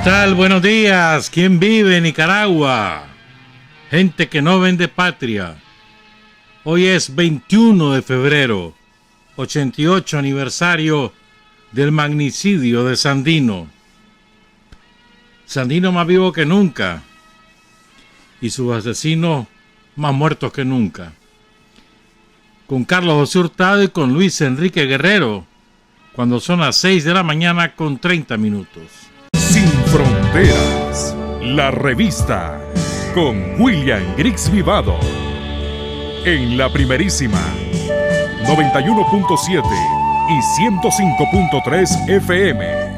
tal? Buenos días. ¿Quién vive en Nicaragua? Gente que no vende patria. Hoy es 21 de febrero, 88 aniversario del magnicidio de Sandino. Sandino más vivo que nunca y sus asesinos más muertos que nunca. Con Carlos José Hurtado y con Luis Enrique Guerrero, cuando son las 6 de la mañana con 30 minutos. Sin Fronteras, la revista con William Griggs Vivado. En la primerísima 91.7 y 105.3 FM.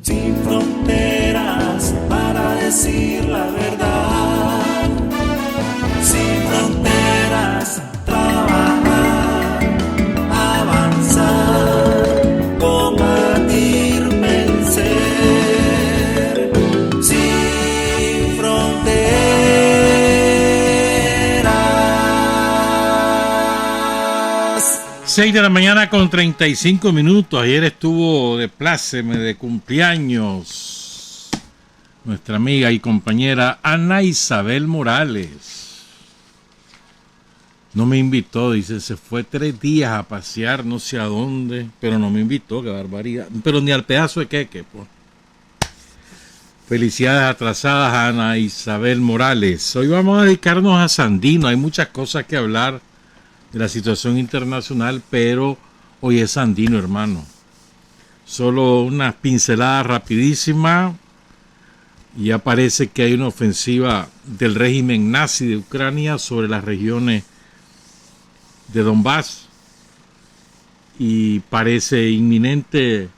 Sin fronteras para decir la verdad. Sin fronteras, trabajar, avanzar, combatir, vencer. Sin fronteras. 6 de la mañana con 35 minutos. Ayer estuvo de pláceme, de cumpleaños, nuestra amiga y compañera Ana Isabel Morales. No me invitó, dice, se fue 3 días a pasear no sé a dónde, pero no me invitó, qué barbaridad. Pero ni al pedazo de queque, pues. Felicidades atrasadas a Ana Isabel Morales. Hoy vamos a dedicarnos a Sandino. Hay muchas cosas que hablar de la situación internacional, pero hoy es Sandino, hermano. Solo una pincelada rapidísima. Y ya parece que hay una ofensiva del régimen nazi de Ucrania sobre las regiones de Donbass. Y parece inminente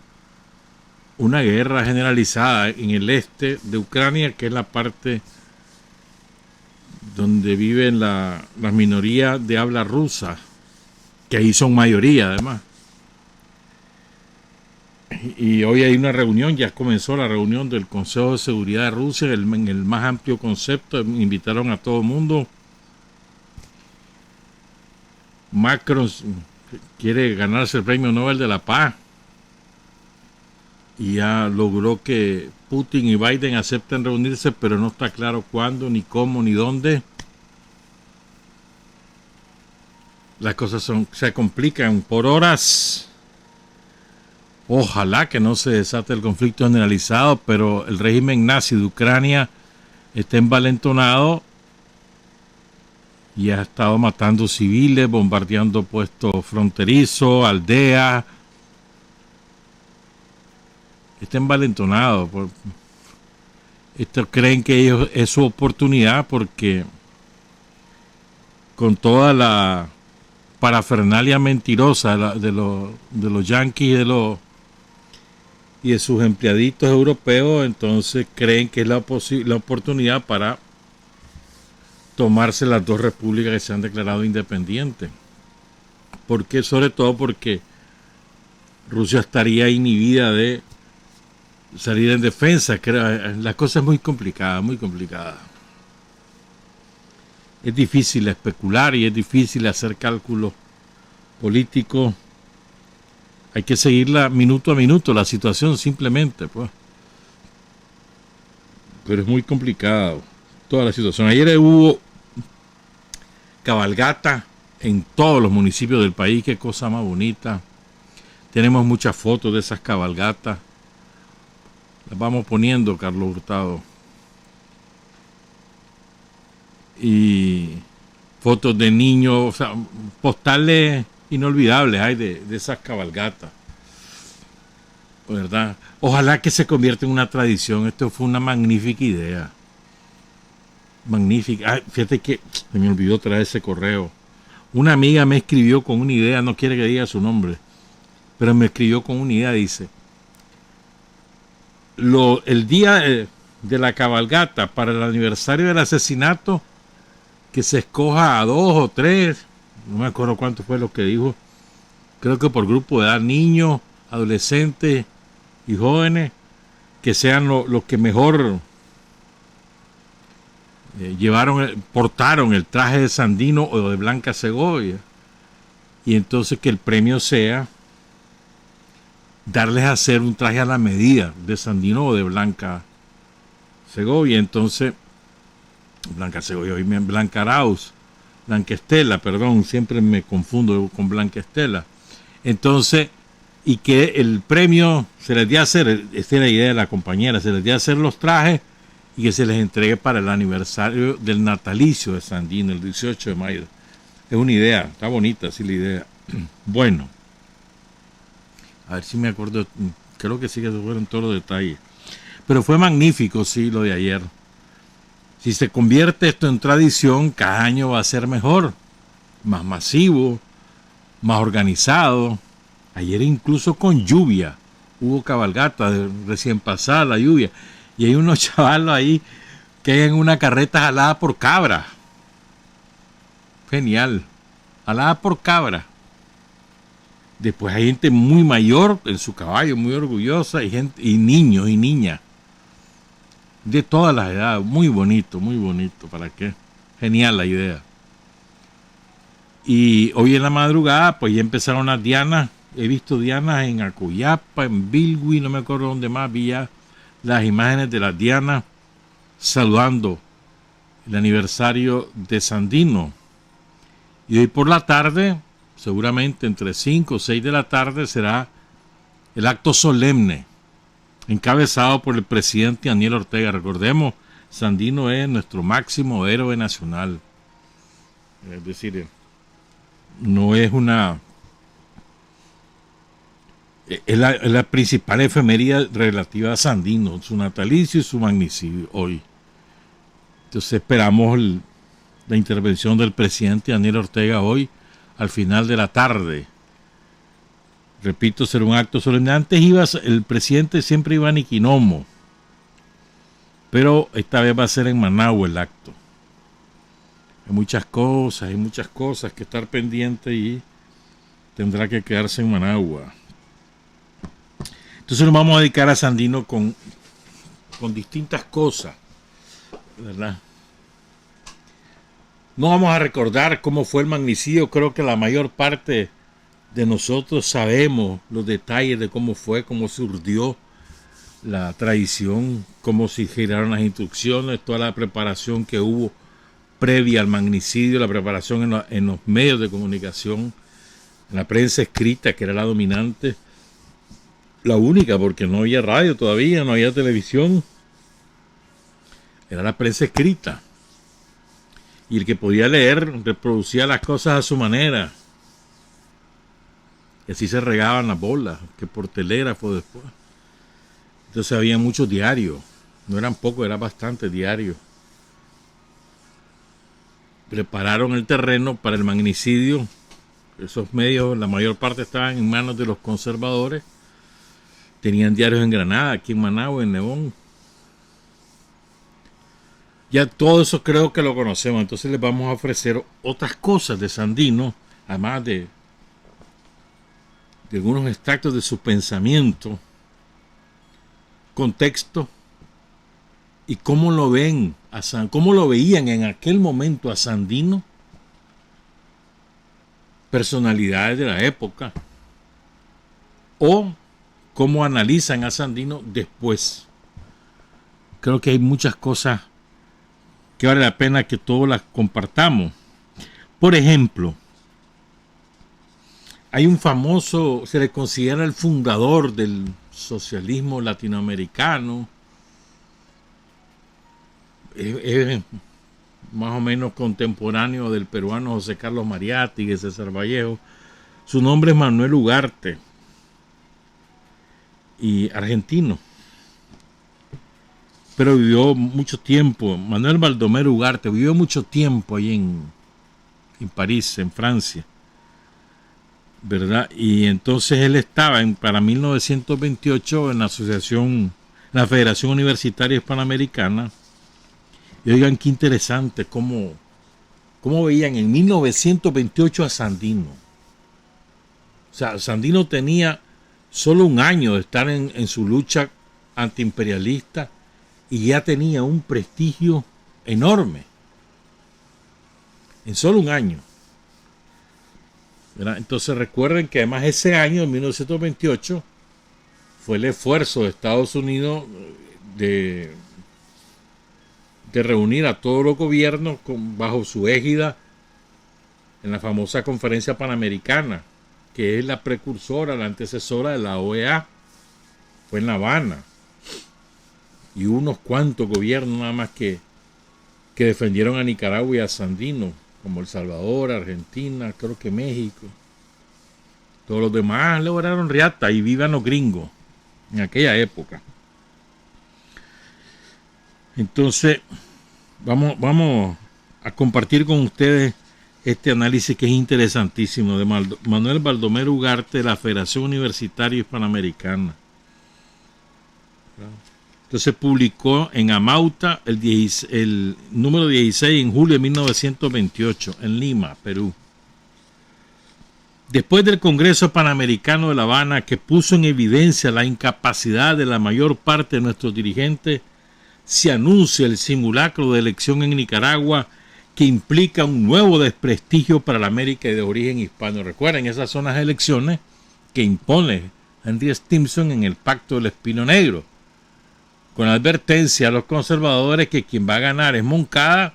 una guerra generalizada en el este de Ucrania, que es la parte donde viven las minorías de habla rusa, que ahí son mayoría además. Y hoy hay una reunión, ya comenzó la reunión del Consejo de Seguridad de Rusia, en el más amplio concepto, invitaron a todo el mundo. Macron quiere ganarse el premio Nobel de la Paz y ya logró que Putin y Biden acepten reunirse, pero no está claro cuándo, ni cómo, ni dónde. Las cosas se complican por horas. Ojalá que no se desate el conflicto generalizado, pero el régimen nazi de Ucrania está envalentonado y ha estado matando civiles, bombardeando puestos fronterizos, aldeas. Está envalentonado. Estos creen que ellos es su oportunidad porque con toda la parafernalia mentirosa de los yanquis y de sus empleaditos europeos, entonces creen que es la oportunidad para tomarse las dos repúblicas que se han declarado independientes. Porque, sobre todo porque Rusia estaría inhibida de salir en defensa. La cosa es muy complicada, muy complicada. Es difícil especular y es difícil hacer cálculos políticos. Hay que seguirla minuto a minuto, la situación simplemente, pues. Pero es muy complicado toda la situación. Ayer hubo cabalgata en todos los municipios del país, qué cosa más bonita. Tenemos muchas fotos de esas cabalgatas. Las vamos poniendo, Carlos Hurtado. Y fotos de niños, o sea, postales inolvidables hay de esas cabalgatas, ¿verdad? Ojalá que se convierta en una tradición. Esto fue una magnífica idea. Magnífica. Ay, fíjate que se me olvidó traer ese correo. Una amiga me escribió con una idea, no quiere que diga su nombre, pero me escribió con una idea, dice: el día de la cabalgata para el aniversario del asesinato, que se escoja a 2 o 3, no me acuerdo cuánto fue lo que dijo, creo que por grupo de edad, niños, adolescentes y jóvenes, que sean los que mejor portaron el traje de Sandino o de Blanca Segovia, y entonces que el premio sea darles a hacer un traje a la medida de Sandino o de Blanca Segovia. Entonces, Blanca Segovia, Blanca Arauz, Blanca Estela, perdón, siempre me confundo con Blanca Estela. Entonces, y que el premio se les dé a hacer, esta es la idea de la compañera, se les dé a hacer los trajes y que se les entregue para el aniversario del natalicio de Sandino, el 18 de mayo. Es una idea, está bonita así la idea. Bueno, a ver si me acuerdo, creo que sí que se fueron todos los detalles. Pero fue magnífico, sí, lo de ayer. Si se convierte esto en tradición, cada año va a ser mejor, más masivo, más organizado. Ayer incluso con lluvia, hubo cabalgata, recién pasada la lluvia. Y hay unos chavalos ahí que hay en una carreta jalada por cabra. Genial, jalada por cabra. Después hay gente muy mayor en su caballo, muy orgullosa, y gente, y niños y niñas. De todas las edades, muy bonito, ¿para qué? Genial la idea. Y hoy en la madrugada, pues ya empezaron las dianas. He visto dianas en Acuyapa, en Bilwi, no me acuerdo dónde más, vi ya las imágenes de las dianas saludando el aniversario de Sandino. Y hoy por la tarde, seguramente entre 5 o 6 de la tarde, será el acto solemne, encabezado por el presidente Daniel Ortega. Recordemos, Sandino es nuestro máximo héroe nacional. Es decir, no es una... Es la principal efeméride relativa a Sandino, su natalicio y su magnicidio hoy. Entonces esperamos la intervención del presidente Daniel Ortega hoy, al final de la tarde. Repito, será un acto solemne. Antes el presidente siempre iba a Niquinomo, pero esta vez va a ser en Managua el acto. Hay muchas cosas que estar pendiente y tendrá que quedarse en Managua. Entonces nos vamos a dedicar a Sandino con distintas cosas, ¿verdad? No vamos a recordar cómo fue el magnicidio. Creo que la mayor parte de nosotros sabemos los detalles de cómo fue, cómo surgió la tradición, cómo se giraron las instrucciones, toda la preparación que hubo previa al magnicidio, la preparación en los medios de comunicación, en la prensa escrita, que era la dominante, la única, porque no había radio todavía, no había televisión, era la prensa escrita. Y el que podía leer reproducía las cosas a su manera. Y así se regaban las bolas, que por telégrafo después. Entonces había muchos diarios, no eran pocos, eran bastantes diarios. Prepararon el terreno para el magnicidio. Esos medios, la mayor parte estaban en manos de los conservadores. Tenían diarios en Granada, aquí en Managua, en León. Ya todo eso creo que lo conocemos. Entonces les vamos a ofrecer otras cosas de Sandino, además de algunos extractos de su pensamiento, contexto y cómo lo ven, cómo lo veían en aquel momento a Sandino, personalidades de la época, o cómo analizan a Sandino después. Creo que hay muchas cosas que vale la pena que todos las compartamos. Por ejemplo, hay un famoso, se le considera el fundador del socialismo latinoamericano, es más o menos contemporáneo del peruano José Carlos Mariátegui y César Vallejo. Su nombre es Manuel Ugarte, y argentino, pero vivió mucho tiempo. Manuel Baldomero Ugarte vivió mucho tiempo ahí en París, en Francia, ¿verdad? Y entonces él estaba para 1928 en la Federación Universitaria Hispanoamericana. Y oigan qué interesante cómo veían en 1928 a Sandino. O sea, Sandino tenía solo un año de estar en su lucha antiimperialista y ya tenía un prestigio enorme. En solo un año. ¿verdad? Entonces recuerden que además ese año, en 1928, fue el esfuerzo de Estados Unidos de reunir a todos los gobiernos bajo su égida en la famosa Conferencia Panamericana, que es la precursora, la antecesora de la OEA. Fue en La Habana. Y unos cuantos gobiernos nada más que defendieron a Nicaragua y a Sandino, como El Salvador, Argentina, creo que México. Todos los demás lograron riata y vivan los gringos en aquella época. Entonces, vamos a compartir con ustedes este análisis que es interesantísimo de Manuel Baldomero Ugarte de la Federación Universitaria Hispanoamericana. Entonces publicó en Amauta el número 16 en julio de 1928 en Lima, Perú. Después del Congreso Panamericano de La Habana, que puso en evidencia la incapacidad de la mayor parte de nuestros dirigentes, se anuncia el simulacro de elección en Nicaragua que implica un nuevo desprestigio para la América de origen hispano. Recuerden, esas son las elecciones que impone Henry Stimson en el Pacto del Espino Negro, con advertencia a los conservadores que quien va a ganar es Moncada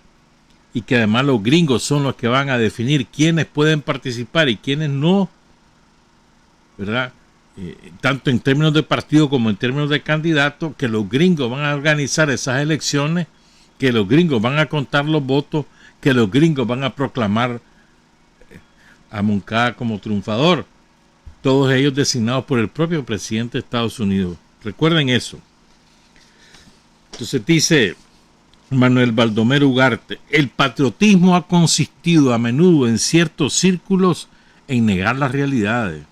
y que además los gringos son los que van a definir quiénes pueden participar y quiénes no, ¿verdad? Tanto en términos de partido como en términos de candidato, que los gringos van a organizar esas elecciones, que los gringos van a contar los votos, que los gringos van a proclamar a Moncada como triunfador, todos ellos designados por el propio presidente de Estados Unidos. Recuerden eso. Entonces dice Manuel Baldomero Ugarte, el patriotismo ha consistido a menudo en ciertos círculos en negar las realidades.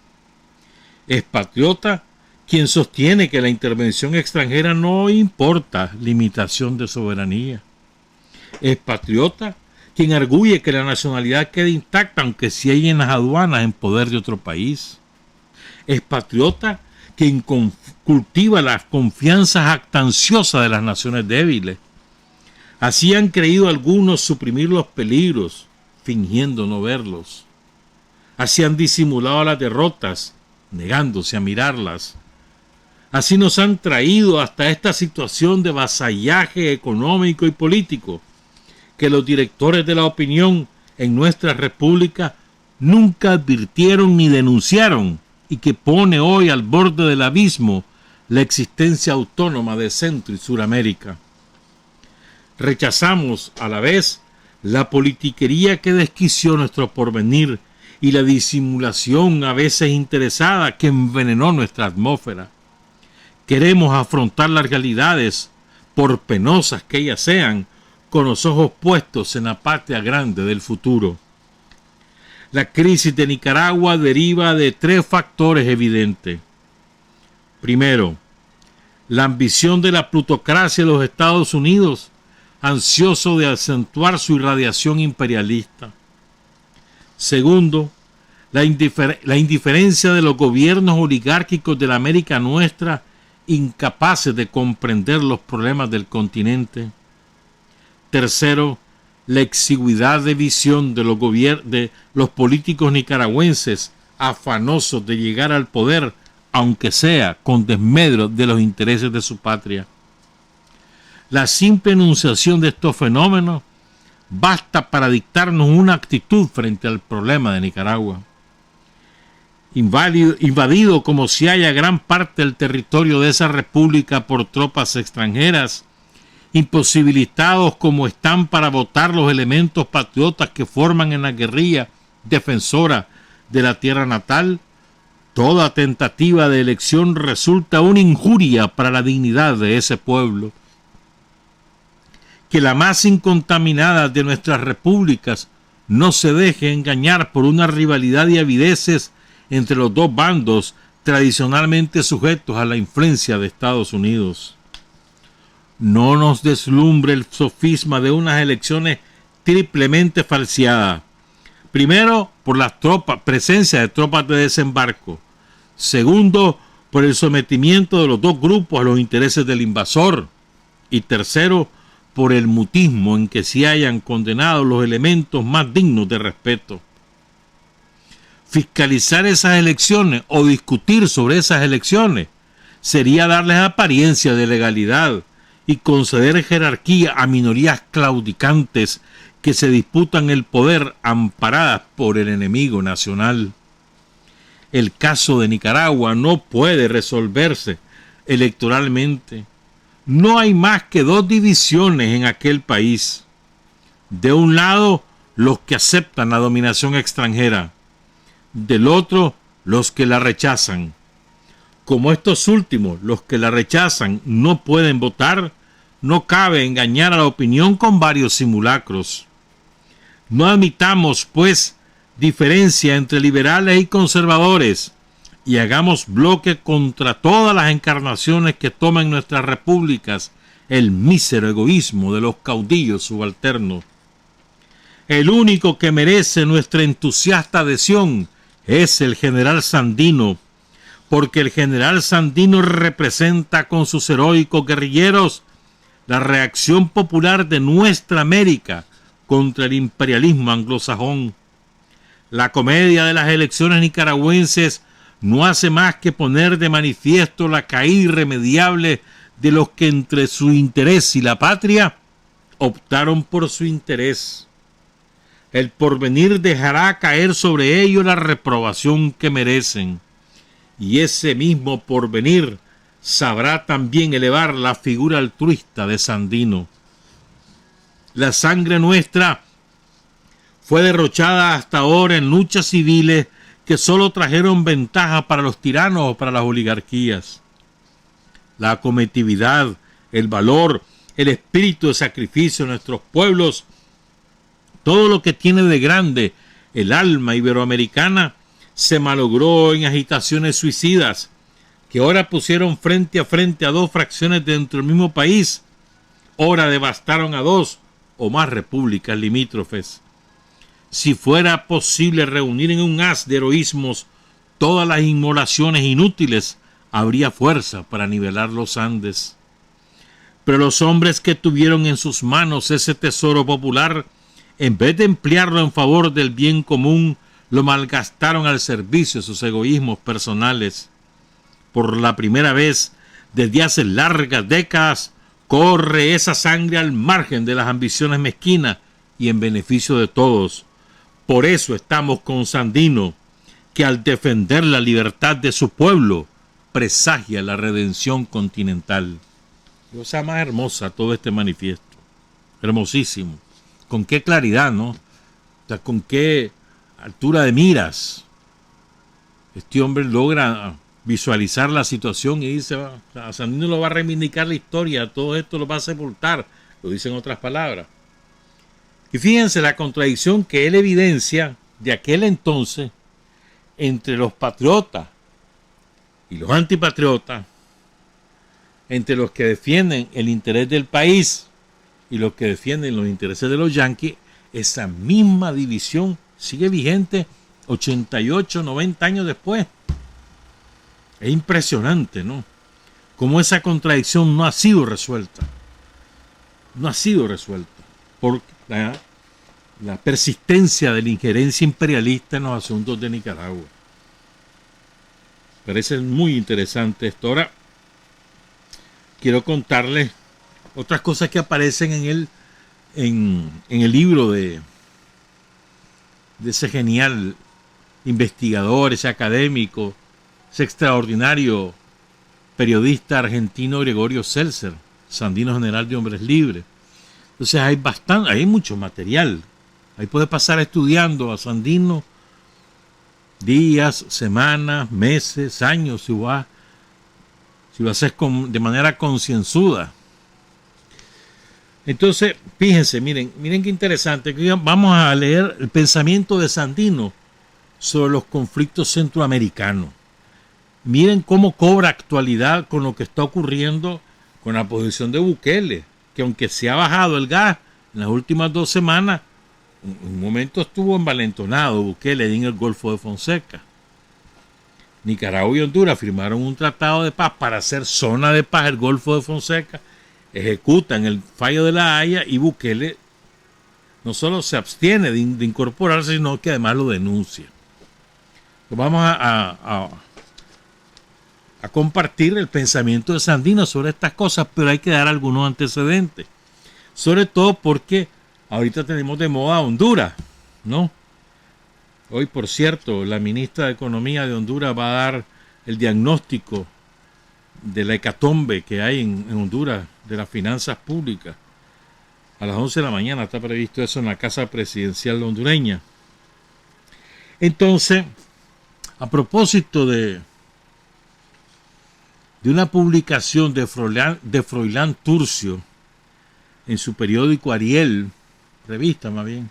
Es patriota quien sostiene que la intervención extranjera no importa limitación de soberanía. Es patriota quien arguye que la nacionalidad queda intacta aunque si hay en las aduanas en poder de otro país. Es patriota quien cultiva las confianzas jactanciosas de las naciones débiles. Así han creído algunos suprimir los peligros, fingiendo no verlos. Así han disimulado las derrotas, negándose a mirarlas. Así nos han traído hasta esta situación de vasallaje económico y político, que los directores de la opinión en nuestra república nunca advirtieron ni denunciaron, y que pone hoy al borde del abismo la existencia autónoma de Centro y Suramérica. Rechazamos a la vez la politiquería que desquició nuestro porvenir y la disimulación a veces interesada que envenenó nuestra atmósfera. Queremos afrontar las realidades, por penosas que ellas sean, con los ojos puestos en la patria grande del futuro. La crisis de Nicaragua deriva de tres factores evidentes. Primero, la ambición de la plutocracia de los Estados Unidos, ansioso de acentuar su irradiación imperialista. Segundo, la indiferencia de los gobiernos oligárquicos de la América nuestra, incapaces de comprender los problemas del continente. Tercero, la exigüidad de visión de los políticos nicaragüenses, afanosos de llegar al poder, aunque sea con desmedro de los intereses de su patria. La simple enunciación de estos fenómenos basta para dictarnos una actitud frente al problema de Nicaragua. Invadido como si haya gran parte del territorio de esa república por tropas extranjeras, imposibilitados como están para votar los elementos patriotas que forman en la guerrilla defensora de la tierra natal, toda tentativa de elección resulta una injuria para la dignidad de ese pueblo. Que la más incontaminada de nuestras repúblicas no se deje engañar por una rivalidad de avideces entre los dos bandos tradicionalmente sujetos a la influencia de Estados Unidos. No nos deslumbre el sofisma de unas elecciones triplemente falseadas. Primero, por la presencia de tropas de desembarco. Segundo, por el sometimiento de los dos grupos a los intereses del invasor. Y tercero, por el mutismo en que se hayan condenado los elementos más dignos de respeto. Fiscalizar esas elecciones o discutir sobre esas elecciones sería darles apariencia de legalidad y conceder jerarquía a minorías claudicantes que se disputan el poder amparadas por el enemigo nacional. El caso de Nicaragua no puede resolverse electoralmente. No hay más que dos divisiones en aquel país. De un lado, los que aceptan la dominación extranjera. Del otro, los que la rechazan. Como estos últimos, los que la rechazan, no pueden votar, no cabe engañar a la opinión con varios simulacros. No admitamos, pues, diferencia entre liberales y conservadores y hagamos bloque contra todas las encarnaciones que toman nuestras repúblicas el mísero egoísmo de los caudillos subalternos. El único que merece nuestra entusiasta adhesión es el general Sandino, porque el general Sandino representa con sus heroicos guerrilleros la reacción popular de nuestra América contra el imperialismo anglosajón. La comedia de las elecciones nicaragüenses no hace más que poner de manifiesto la caída irremediable de los que entre su interés y la patria optaron por su interés. El porvenir dejará caer sobre ellos la reprobación que merecen, y ese mismo porvenir sabrá también elevar la figura altruista de Sandino. La sangre nuestra fue derrochada hasta ahora en luchas civiles que solo trajeron ventaja para los tiranos o para las oligarquías. La cometividad, el valor, el espíritu de sacrificio de nuestros pueblos, todo lo que tiene de grande el alma iberoamericana, se malogró en agitaciones suicidas que ahora pusieron frente a dos fracciones dentro del mismo país, ahora devastaron a dos o más repúblicas limítrofes. Si fuera posible reunir en un haz de heroísmos todas las inmolaciones inútiles, habría fuerza para nivelar los Andes. Pero los hombres que tuvieron en sus manos ese tesoro popular, en vez de emplearlo en favor del bien común, lo malgastaron al servicio de sus egoísmos personales. Por la primera vez desde hace largas décadas, corre esa sangre al margen de las ambiciones mezquinas y en beneficio de todos. Por eso estamos con Sandino, que al defender la libertad de su pueblo, presagia la redención continental. Cosa más hermosa todo este manifiesto. Hermosísimo. Con qué claridad, ¿no? O sea, con qué altura de miras. Este hombre logra visualizar la situación y dice, a Sandino lo va a reivindicar la historia, todo esto lo va a sepultar, lo dice en otras palabras. Y fíjense la contradicción que él evidencia de aquel entonces entre los patriotas y los antipatriotas, entre los que defienden el interés del país y los que defienden los intereses de los yanquis. Esa misma división sigue vigente 88, 90 años después. Es impresionante, ¿no? Cómo esa contradicción no ha sido resuelta. No ha sido resuelta por la persistencia de la injerencia imperialista en los asuntos de Nicaragua. Parece muy interesante esto. Ahora, quiero contarles otras cosas que aparecen en el libro de ese genial investigador, ese académico, ese extraordinario periodista argentino Gregorio Seltzer, Sandino General de Hombres Libres. Entonces hay mucho material. Ahí puede pasar estudiando a Sandino días, semanas, meses, años, si lo haces de manera concienzuda. Entonces, fíjense, miren qué interesante. Vamos a leer el pensamiento de Sandino sobre los conflictos centroamericanos. Miren cómo cobra actualidad con lo que está ocurriendo con la posición de Bukele, que aunque se ha bajado el gas en las últimas 2 semanas, en un momento estuvo envalentonado Bukele en el Golfo de Fonseca. Nicaragua y Honduras firmaron un tratado de paz para hacer zona de paz el Golfo de Fonseca, ejecutan el fallo de La Haya y Bukele no solo se abstiene de incorporarse, sino que además lo denuncia. Vamos a compartir el pensamiento de Sandino sobre estas cosas, pero hay que dar algunos antecedentes. Sobre todo porque ahorita tenemos de moda Honduras, ¿no? Hoy, por cierto, la ministra de Economía de Honduras va a dar el diagnóstico de la hecatombe que hay en Honduras, de las finanzas públicas. A las 11 de la mañana está previsto eso en la Casa Presidencial hondureña. Entonces, a propósito de una publicación de Froilán Turcio en su periódico Ariel, revista más bien,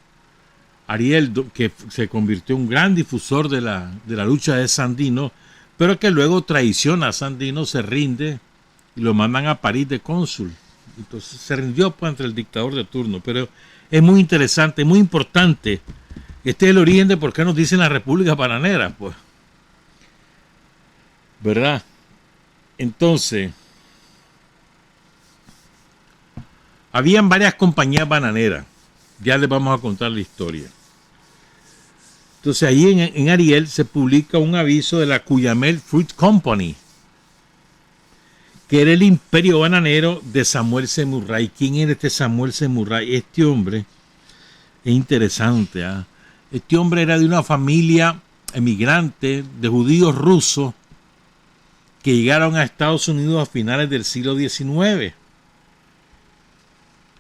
Ariel, que se convirtió en un gran difusor de la lucha de Sandino, pero que luego traiciona a Sandino, se rinde y lo mandan a París de cónsul. Entonces se rindió pues ante el dictador de turno. Pero es muy interesante, muy importante. Este es el origen de por qué nos dicen la República Bananera, pues. ¿Verdad? Entonces, habían varias compañías bananeras. Ya les vamos a contar la historia. Entonces ahí en Ariel se publica un aviso de la Cuyamel Fruit Company, que era el imperio bananero de Samuel C. Murray. ¿Quién era este Samuel C. Murray? Este hombre es interesante. Este hombre era de una familia emigrante de judíos rusos que llegaron a Estados Unidos a finales del siglo XIX.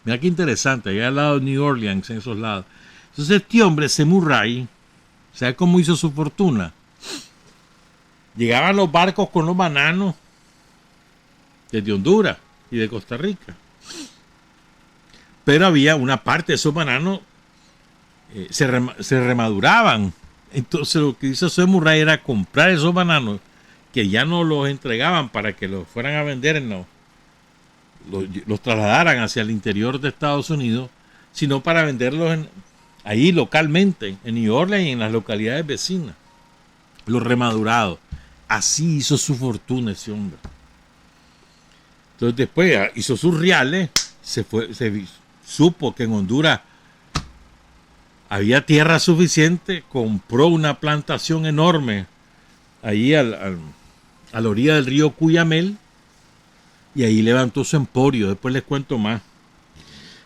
Mira qué interesante, allá al lado de New Orleans, en esos lados. Entonces este hombre, C. Murray, ¿sabe cómo hizo su fortuna? Llegaban los barcos con los bananos desde Honduras y de Costa Rica. Pero había una parte de esos bananos, se remaduraban. Entonces lo que hizo C. Murray era comprar esos bananos que ya no los entregaban para que los fueran a vender, no, los trasladaran hacia el interior de Estados Unidos, sino para venderlos ahí localmente, en New Orleans y en las localidades vecinas, los remadurados. Así hizo su fortuna ese hombre. Entonces después hizo sus reales, se supo que en Honduras había tierra suficiente, compró una plantación enorme ahí a la orilla del río Cuyamel y ahí levantó su emporio. Después les cuento más.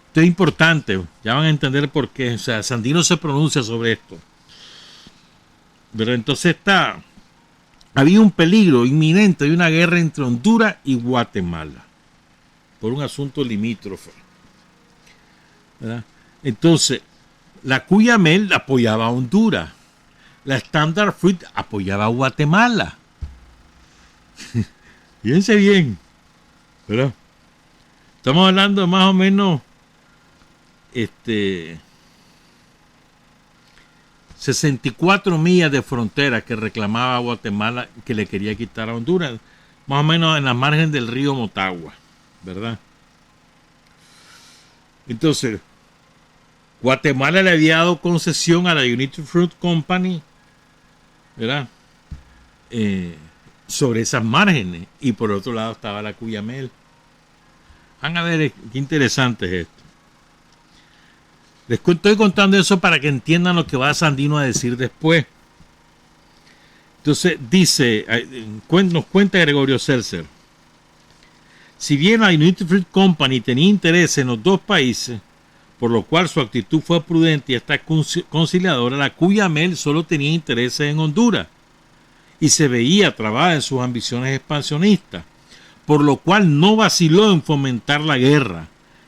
Esto es importante, ya van a entender por qué. O sea, Sandino se pronuncia sobre esto. Pero entonces había un peligro inminente de una guerra entre Honduras y Guatemala por un asunto limítrofe, ¿verdad? Entonces, la Cuyamel apoyaba a Honduras, la Standard Fruit apoyaba a Guatemala. Fíjense bien, ¿verdad? Estamos hablando de más o menos 64 millas de frontera que reclamaba Guatemala, que le quería quitar a Honduras, más o menos en la margen del río Motagua, ¿verdad? Entonces, Guatemala le había dado concesión a la United Fruit Company, ¿verdad? Sobre esas márgenes, y por otro lado estaba la Cuyamel. Van a ver qué interesante es esto. Les estoy contando eso para que entiendan lo que va Sandino a decir después. Entonces dice, nos cuenta Gregorio Seltzer, si bien la United Fruit Company tenía interés en los dos países, por lo cual su actitud fue prudente y hasta conciliadora, la Cuyamel solo tenía intereses en Honduras y se veía trabada en sus ambiciones expansionistas, por lo cual no vaciló en fomentar la guerra,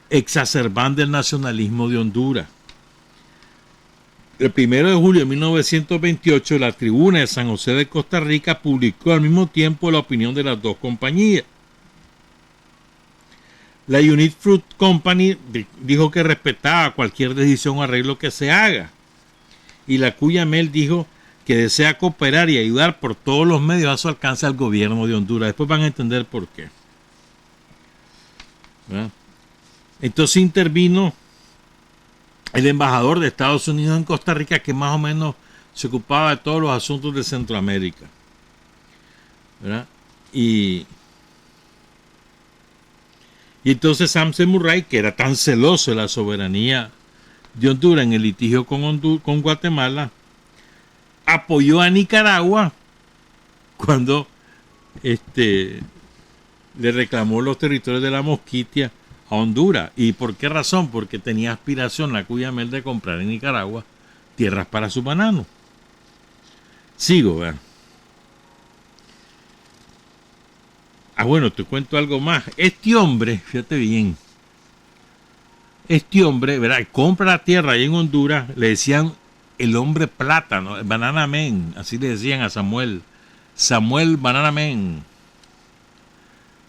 exacerbando el nacionalismo de Honduras. El 1 de julio de 1928, la Tribuna de San José de Costa Rica publicó al mismo tiempo la opinión de las dos compañías. La United Fruit Company dijo que respetaba cualquier decisión o arreglo que se haga, y la Cuyamel dijo que desea cooperar y ayudar por todos los medios a su alcance al gobierno de Honduras. Después van a entender por qué. ¿Verdad? Entonces intervino el embajador de Estados Unidos en Costa Rica, que más o menos se ocupaba de todos los asuntos de Centroamérica, ¿verdad? Y entonces Sam C. Murray, que era tan celoso de la soberanía de Honduras en el litigio con Guatemala, apoyó a Nicaragua cuando le reclamó los territorios de la Mosquitia a Honduras. ¿Y por qué razón? Porque tenía aspiración la Cuyamel de comprar en Nicaragua tierras para su banano. Sigo, ¿verdad? Bueno, te cuento algo más. Este hombre, fíjate bien, ¿verdad? Compra la tierra ahí en Honduras, le decían el hombre plátano, el Banana Man, así le decían a Samuel Banana Man,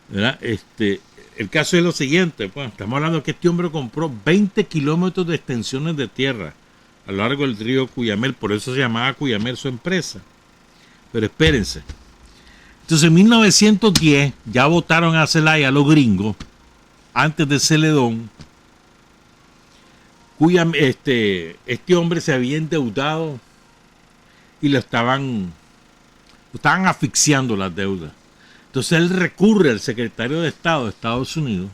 ¿verdad? El caso es lo siguiente, pues, estamos hablando de que este hombre compró 20 kilómetros de extensiones de tierra a lo largo del río Cuyamel, por eso se llamaba Cuyamel su empresa. Pero espérense. Entonces en 1910 ya votaron a Zelaya los gringos, antes de Celedón. Este hombre se había endeudado y lo estaban asfixiando las deudas. Entonces él recurre al secretario de Estado de Estados Unidos,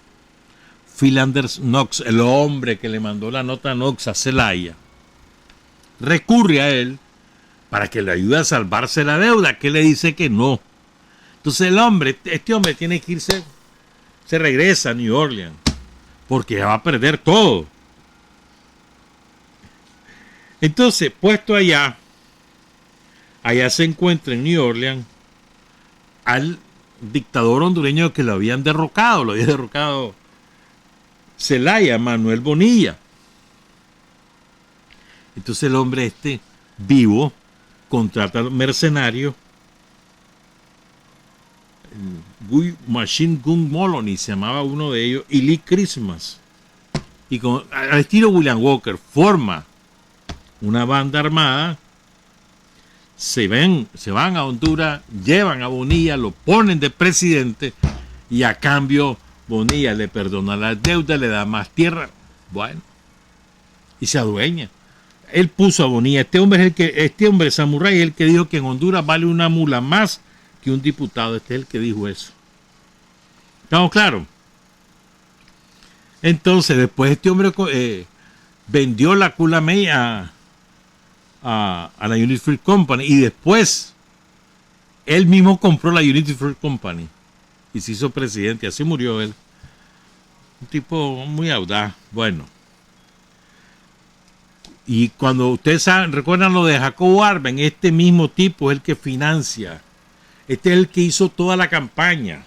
Philander Knox, el hombre que le mandó la nota Knox a Zelaya. Recurre a él para que le ayude a salvarse la deuda, que le dice que no. Entonces este hombre tiene que irse, se regresa a New Orleans, porque ya va a perder todo. Entonces, puesto allá se encuentra en New Orleans al dictador hondureño que lo había derrocado Zelaya, Manuel Bonilla. Entonces el hombre vivo contrata al mercenario Guy Machine Gun Moloney, se llamaba uno de ellos, y Lee Christmas, y al estilo William Walker forma una banda armada, se van a Honduras, llevan a Bonilla, lo ponen de presidente y a cambio Bonilla le perdona las deudas, le da más tierra, bueno, y se adueña. Él puso a Bonilla, este hombre samurái es el que dijo que en Honduras vale una mula más que un diputado. Este es el que dijo eso. ¿Estamos claros? Entonces, después este hombre vendió la Culamey a la United Fruit Company, y después él mismo compró la United Fruit Company y se hizo presidente. Así murió él. Un tipo muy audaz. Bueno. Y cuando ustedes recuerdan lo de Jacobo Arben, este mismo tipo es el que financia. Este es el que hizo toda la campaña.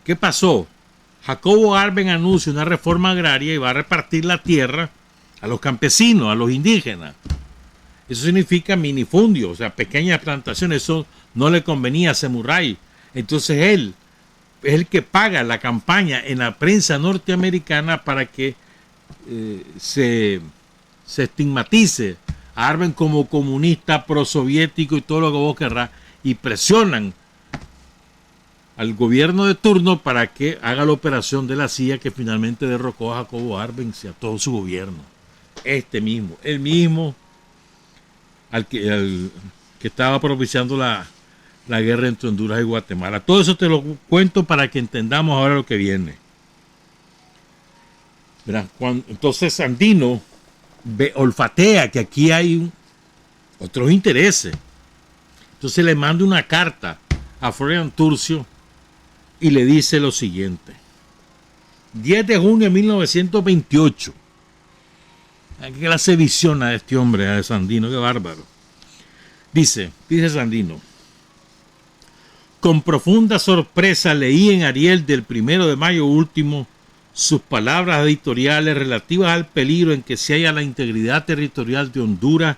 ¿Qué pasó? Jacobo Arben anuncia una reforma agraria y va a repartir la tierra a los campesinos, a los indígenas. Eso significa minifundio, o sea, pequeñas plantaciones. Eso no le convenía a Semurray. Entonces él es el que paga la campaña en la prensa norteamericana para que se estigmatice a Arben como comunista, prosoviético y todo lo que vos querrás, y presionan al gobierno de turno para que haga la operación de la CIA que finalmente derrocó a Jacobo Arben y a todo su gobierno. El mismo al que estaba propiciando la guerra entre Honduras y Guatemala. Todo eso te lo cuento para que entendamos ahora lo que viene. Entonces Sandino olfatea que aquí hay otros intereses. Entonces le manda una carta a Florian Turcio y le dice lo siguiente: 10 de junio de 1928. ¿Qué clase visiona de este hombre, de Sandino? Qué bárbaro. Dice Sandino: con profunda sorpresa leí en Ariel del 1 de mayo último sus palabras editoriales relativas al peligro en que se halla la integridad territorial de Honduras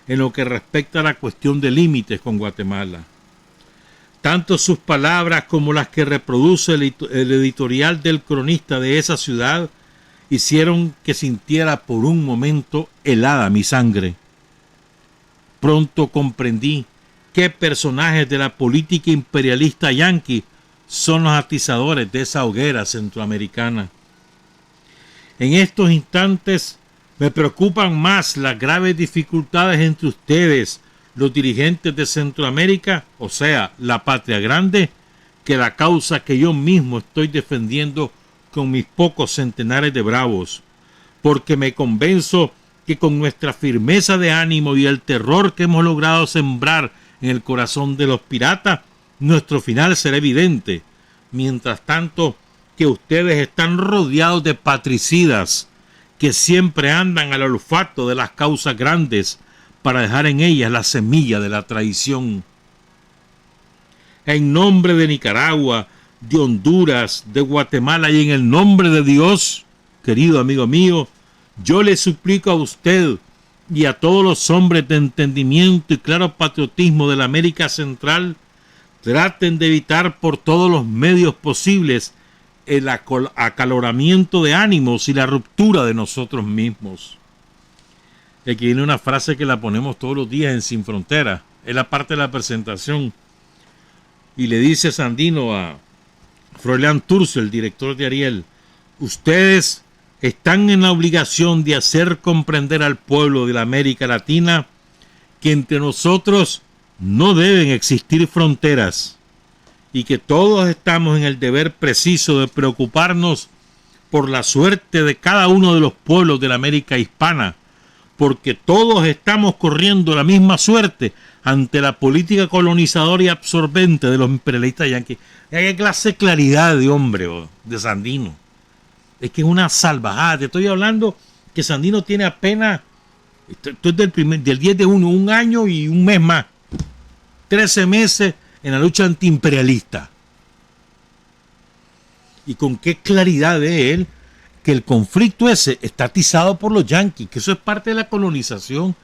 en lo que respecta a la cuestión de límites con Guatemala. Tanto sus palabras como las que reproduce el editorial del cronista de esa ciudad hicieron que sintiera por un momento helada mi sangre. Pronto comprendí qué personajes de la política imperialista yanqui son los atizadores de esa hoguera centroamericana. En estos instantes me preocupan más las graves dificultades entre ustedes, los dirigentes de Centroamérica, o sea, la patria grande, que la causa que yo mismo estoy defendiendo con mis pocos centenares de bravos, porque me convenzo que con nuestra firmeza de ánimo y el terror que hemos logrado sembrar en el corazón de los piratas, nuestro final será evidente. Mientras tanto, que ustedes están rodeados de patricidas que siempre andan al olfato de las causas grandes para dejar en ellas la semilla de la traición. En nombre de Nicaragua, de Honduras, de Guatemala y en el nombre de Dios, querido amigo mío, yo le suplico a usted y a todos los hombres de entendimiento y claro patriotismo de la América Central, traten de evitar por todos los medios posibles el acaloramiento de ánimos y la ruptura de nosotros mismos. Aquí viene una frase que la ponemos todos los días en Sin Frontera, es la parte de la presentación, y le dice Sandino a Froilán Turcio, el director de Ariel: ustedes están en la obligación de hacer comprender al pueblo de la América Latina que entre nosotros no deben existir fronteras y que todos estamos en el deber preciso de preocuparnos por la suerte de cada uno de los pueblos de la América hispana, porque todos estamos corriendo la misma suerte ante la política colonizadora y absorbente de los imperialistas yanquis. ¿Qué clase de claridad de hombre, de Sandino? Es que es una salvajada. Te estoy hablando que Sandino tiene apenas, esto es del 10 de junio, un año y un mes más, 13 meses en la lucha antiimperialista. Y con qué claridad ve él que el conflicto ese está atizado por los yanquis, que eso es parte de la colonización.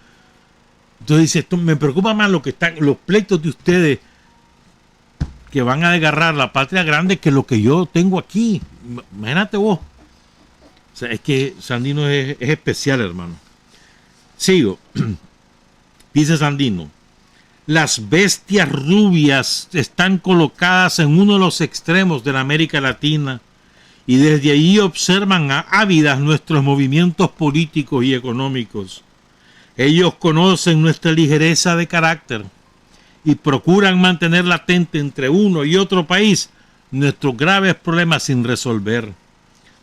Entonces dice, esto me preocupa más lo que están, los pleitos de ustedes que van a desgarrar la patria grande que lo que yo tengo aquí. Imagínate vos. O sea, es que Sandino es especial, hermano. Sigo. Dice Sandino: las bestias rubias están colocadas en uno de los extremos de la América Latina y desde allí observan ávidas nuestros movimientos políticos y económicos. Ellos conocen nuestra ligereza de carácter y procuran mantener latente entre uno y otro país nuestros graves problemas sin resolver.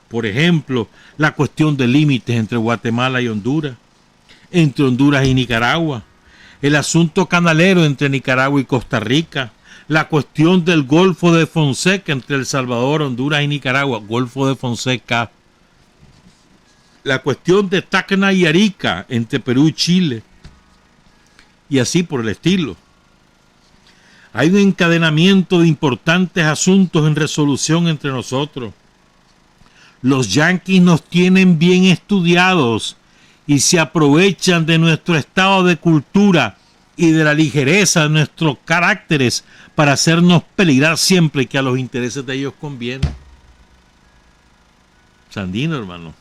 Por ejemplo, la cuestión de límites entre Guatemala y Honduras, entre Honduras y Nicaragua, el asunto canalero entre Nicaragua y Costa Rica, la cuestión del Golfo de Fonseca entre El Salvador, Honduras y Nicaragua, Golfo de Fonseca, la cuestión de Tacna y Arica entre Perú y Chile, y así por el estilo. Hay un encadenamiento de importantes asuntos en resolución entre nosotros. Los yanquis nos tienen bien estudiados y se aprovechan de nuestro estado de cultura y de la ligereza de nuestros caracteres para hacernos peligrar siempre que a los intereses de ellos conviene. Sandino, hermano.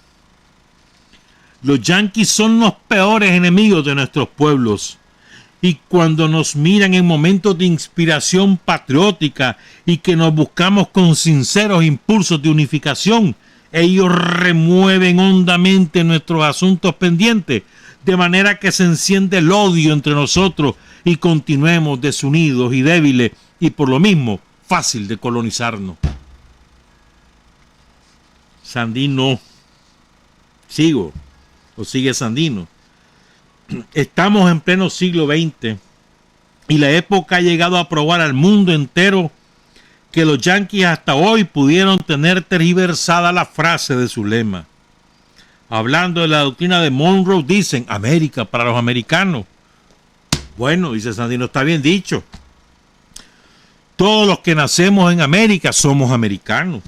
Los yanquis son los peores enemigos de nuestros pueblos. Y cuando nos miran en momentos de inspiración patriótica y que nos buscamos con sinceros impulsos de unificación, ellos remueven hondamente nuestros asuntos pendientes, de manera que se enciende el odio entre nosotros y continuemos desunidos y débiles y por lo mismo fácil de colonizarnos. Sandino. Sigo. ¿O sigue Sandino? Estamos en pleno siglo XX y la época ha llegado a probar al mundo entero que los yanquis hasta hoy pudieron tener tergiversada la frase de su lema. Hablando de la doctrina de Monroe, dicen América para los americanos. Bueno, dice Sandino, está bien dicho. Todos los que nacemos en América somos americanos.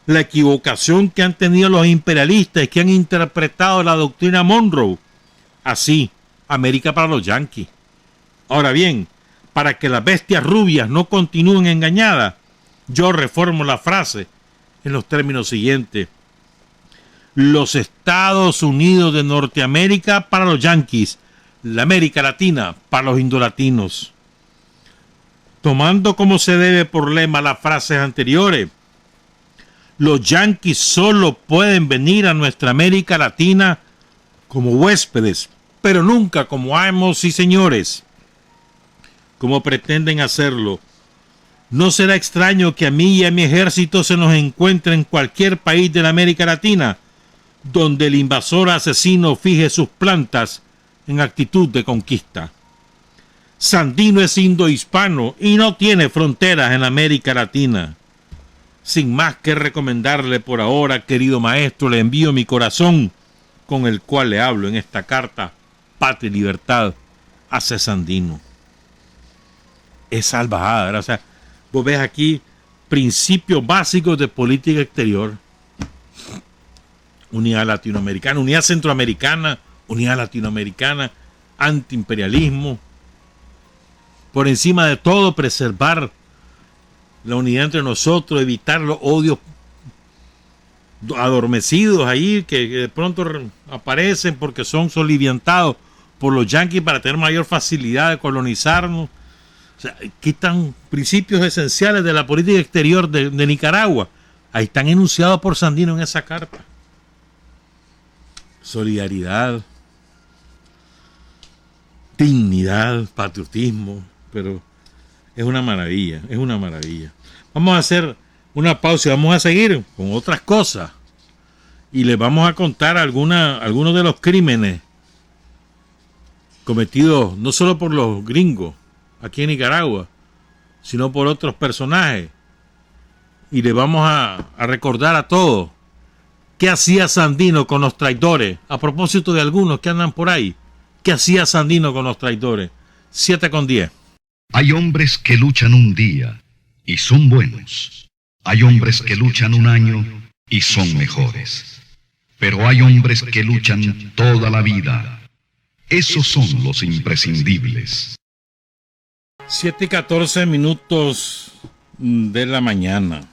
La equivocación que han tenido los imperialistas es que han interpretado la doctrina Monroe así, América para los yanquis. Ahora bien, para que las bestias rubias no continúen engañadas, yo reformo la frase en los términos siguientes: los Estados Unidos de Norteamérica para los yanquis, la América Latina para los indolatinos. Tomando como se debe por lema las frases anteriores, los yanquis solo pueden venir a nuestra América Latina como huéspedes, pero nunca como amos y señores, como pretenden hacerlo. No será extraño que a mí y a mi ejército se nos encuentre en cualquier país de la América Latina, donde el invasor asesino fije sus plantas en actitud de conquista. Sandino es indohispano y no tiene fronteras en América Latina. Sin más que recomendarle por ahora, querido maestro, le envío mi corazón con el cual le hablo en esta carta, Patria y Libertad, a C. Sandino. Es salvajada, ¿verdad? O sea, vos ves aquí principios básicos de política exterior. Unidad latinoamericana, unidad centroamericana, unidad latinoamericana, antiimperialismo. Por encima de todo, preservar la unidad entre nosotros, evitar los odios adormecidos ahí que de pronto aparecen porque son soliviantados por los yanquis para tener mayor facilidad de colonizarnos. O sea, quitan principios esenciales de la política exterior de Nicaragua. Ahí están enunciados por Sandino en esa carta. Solidaridad, dignidad, patriotismo, pero es una maravilla, es una maravilla. Vamos a hacer una pausa y vamos a seguir con otras cosas. Y les vamos a contar algunos de los crímenes cometidos no solo por los gringos aquí en Nicaragua, sino por otros personajes. Y le vamos a recordar a todos qué hacía Sandino con los traidores. A propósito de algunos que andan por ahí, ¿qué hacía Sandino con los traidores? 7:10. Hay hombres que luchan un día y son buenos. Hay hombres que luchan un año y son mejores. Pero hay hombres que luchan toda la vida. Esos son los imprescindibles. 7:14 de la mañana.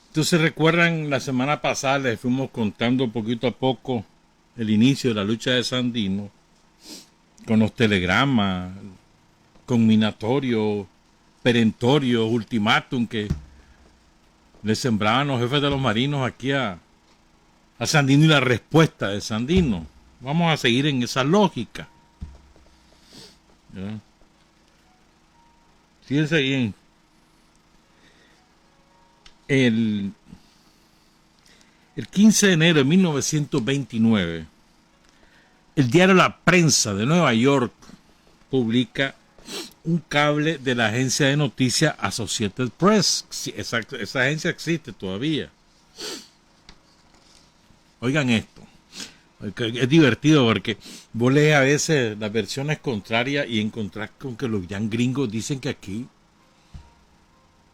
Entonces, recuerdan, la semana pasada les fuimos contando poquito a poco el inicio de la lucha de Sandino, con los telegramas, conminatorios, perentorios, ultimátum que le sembraban los jefes de los marinos aquí a Sandino y la respuesta de Sandino. Vamos a seguir en esa lógica. ¿Ya? Fíjense bien. El 15 de enero de 1929, el diario La Prensa de Nueva York publica un cable de la agencia de noticias Associated Press. Esa agencia existe todavía. Oigan esto. Es divertido porque vos lees a veces las versiones contrarias y encontrás con que los yan gringos dicen que aquí,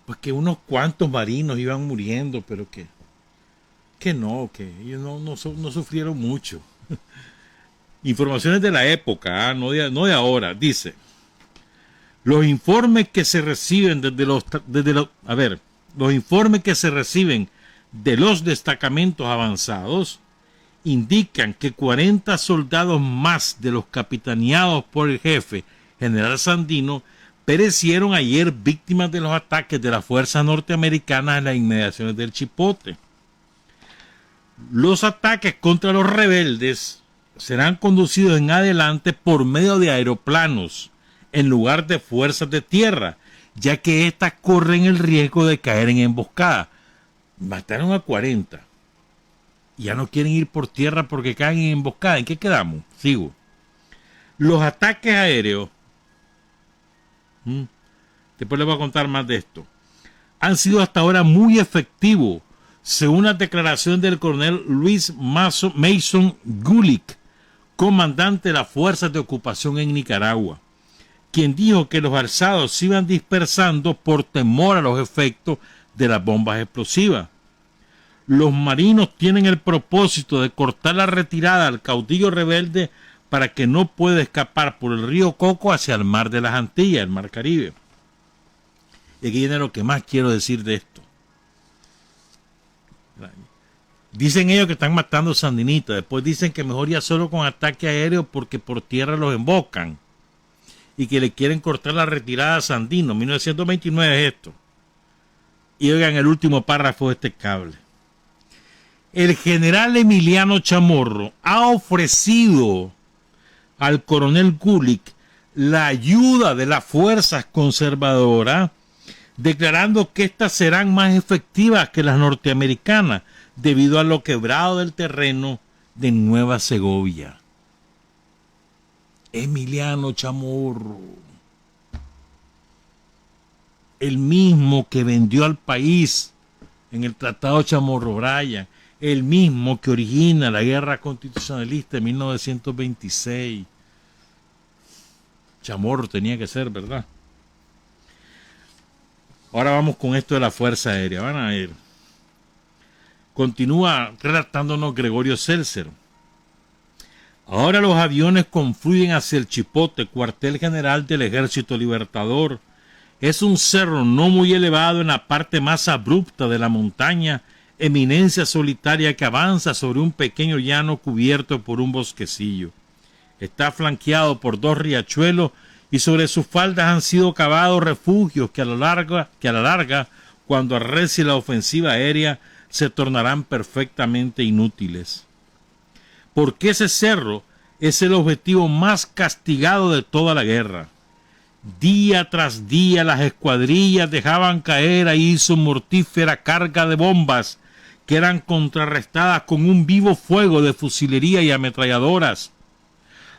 pues que unos cuantos marinos iban muriendo, pero que ellos no sufrieron mucho. Informaciones de la época, no de ahora. Dice: los informes que se reciben los informes que se reciben de los destacamentos avanzados indican que 40 soldados más de los capitaneados por el jefe, general Sandino, perecieron ayer víctimas de los ataques de las fuerzas norteamericanas en las inmediaciones del Chipote. Los ataques contra los rebeldes serán conducidos en adelante por medio de aeroplanos en lugar de fuerzas de tierra, ya que éstas corren el riesgo de caer en emboscada. Mataron a 40. Ya no quieren ir por tierra porque caen en emboscada. ¿En qué quedamos? Sigo. Los ataques aéreos, después les voy a contar más de esto, han sido hasta ahora muy efectivos, según la declaración del coronel Luis Mason Gulick, comandante de las fuerzas de ocupación en Nicaragua, quien dijo que los alzados se iban dispersando por temor a los efectos de las bombas explosivas. Los marinos tienen el propósito de cortar la retirada al caudillo rebelde para que no pueda escapar por el río Coco hacia el mar de las Antillas, el mar Caribe. Y aquí viene lo que más quiero decir de esto. Dicen ellos que están matando sandinitas, después dicen que mejor ya solo con ataque aéreo porque por tierra los emboscan y que le quieren cortar la retirada a Sandino. 1929 es esto. Y oigan el último párrafo de este cable. El general Emiliano Chamorro ha ofrecido al coronel Gulick la ayuda de las fuerzas conservadoras, declarando que éstas serán más efectivas que las norteamericanas, debido a lo quebrado del terreno de Nueva Segovia. Emiliano Chamorro, el mismo que vendió al país en el Tratado Chamorro-Bryan, el mismo que origina la guerra constitucionalista en 1926. Chamorro tenía que ser, ¿verdad? Ahora vamos con esto de la Fuerza Aérea. Van a ver. Continúa relatándonos Gregorio Seltzer. Ahora los aviones confluyen hacia el Chipote, cuartel general del Ejército Libertador. Es un cerro no muy elevado en la parte más abrupta de la montaña, eminencia solitaria que avanza sobre un pequeño llano cubierto por un bosquecillo. Está flanqueado por 2 riachuelos y sobre sus faldas han sido cavados refugios que a la larga, cuando arrecie la ofensiva aérea, se tornarán perfectamente inútiles. Porque ese cerro es el objetivo más castigado de toda la guerra. Día tras día las escuadrillas dejaban caer ahí su mortífera carga de bombas, que eran contrarrestadas con un vivo fuego de fusilería y ametralladoras.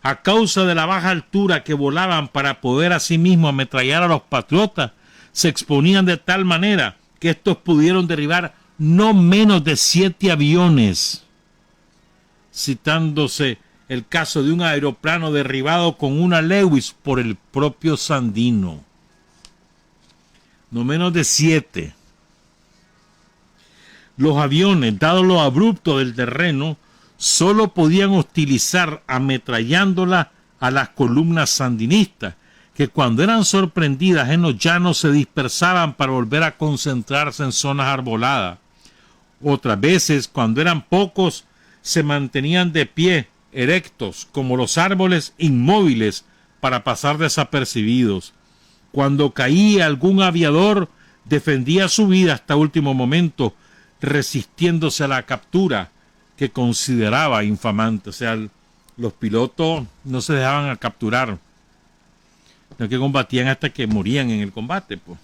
A causa de la baja altura que volaban para poder asimismo ametrallar a los patriotas, se exponían de tal manera que estos pudieron derribar no menos de 7 aviones, citándose el caso de un aeroplano derribado con una Lewis por el propio Sandino. No menos de 7. Los aviones, dado lo abrupto del terreno, solo podían hostilizar ametrallándola a las columnas sandinistas, que cuando eran sorprendidas en los llanos se dispersaban para volver a concentrarse en zonas arboladas. Otras veces, cuando eran pocos, se mantenían de pie, erectos, como los árboles, inmóviles, para pasar desapercibidos. Cuando caía algún aviador, defendía su vida hasta último momento, resistiéndose a la captura que consideraba infamante. O sea, los pilotos no se dejaban capturar, sino que combatían hasta que morían en el combate, pues.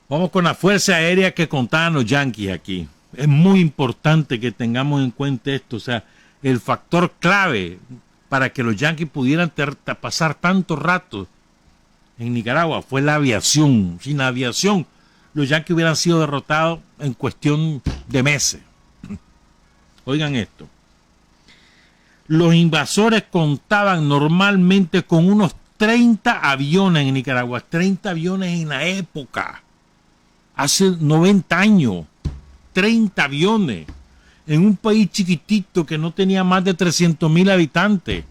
Vamos con la Fuerza Aérea que contaban los yanquis aquí. Es muy importante que tengamos en cuenta esto. O sea, el factor clave para que los yanquis pudieran pasar tanto rato en Nicaragua fue la aviación. Sin la aviación, los yanquis hubieran sido derrotados en cuestión de meses. Oigan esto. Los invasores contaban normalmente con unos 30 aviones en Nicaragua. 30 aviones en la época. Hace 90 años. 30 aviones. En un país chiquitito que no tenía más de 300,000 habitantes.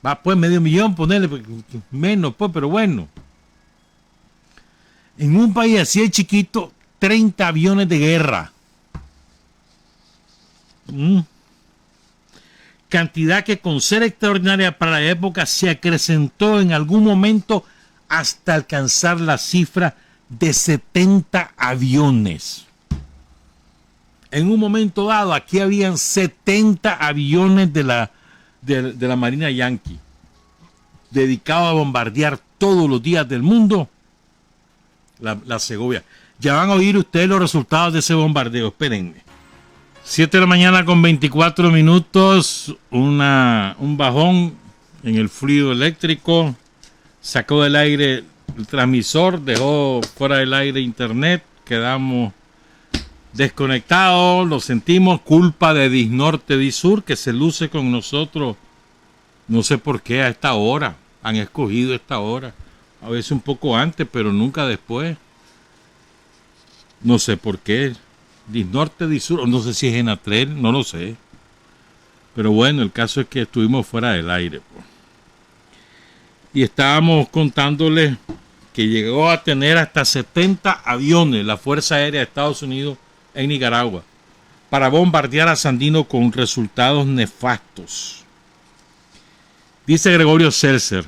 Va pues 500,000, ponerle menos pues, pero bueno. En un país así de chiquito, 30 aviones de guerra. Cantidad que con ser extraordinaria para la época se acrecentó en algún momento hasta alcanzar la cifra de 70 aviones. En un momento dado aquí habían 70 aviones de la Marina Yankee dedicados a bombardear todos los días del mundo la Segovia. Ya van a oír ustedes los resultados de ese bombardeo, espérenme. 7 de la mañana con 24 minutos, un bajón en el fluido eléctrico, sacó del aire el transmisor, dejó fuera del aire internet, quedamos desconectados, lo sentimos, culpa de Disnorte Disur, que se luce con nosotros, no sé por qué a esta hora, han escogido esta hora, a veces un poco antes, pero nunca después, no sé por qué. Disnorte Disur, no sé si es Enatrel, no lo sé. Pero bueno, el caso es que estuvimos fuera del aire. Pues. Y estábamos contándoles que llegó a tener hasta 70 aviones la Fuerza Aérea de Estados Unidos en Nicaragua para bombardear a Sandino con resultados nefastos. Dice Gregorio Seltzer,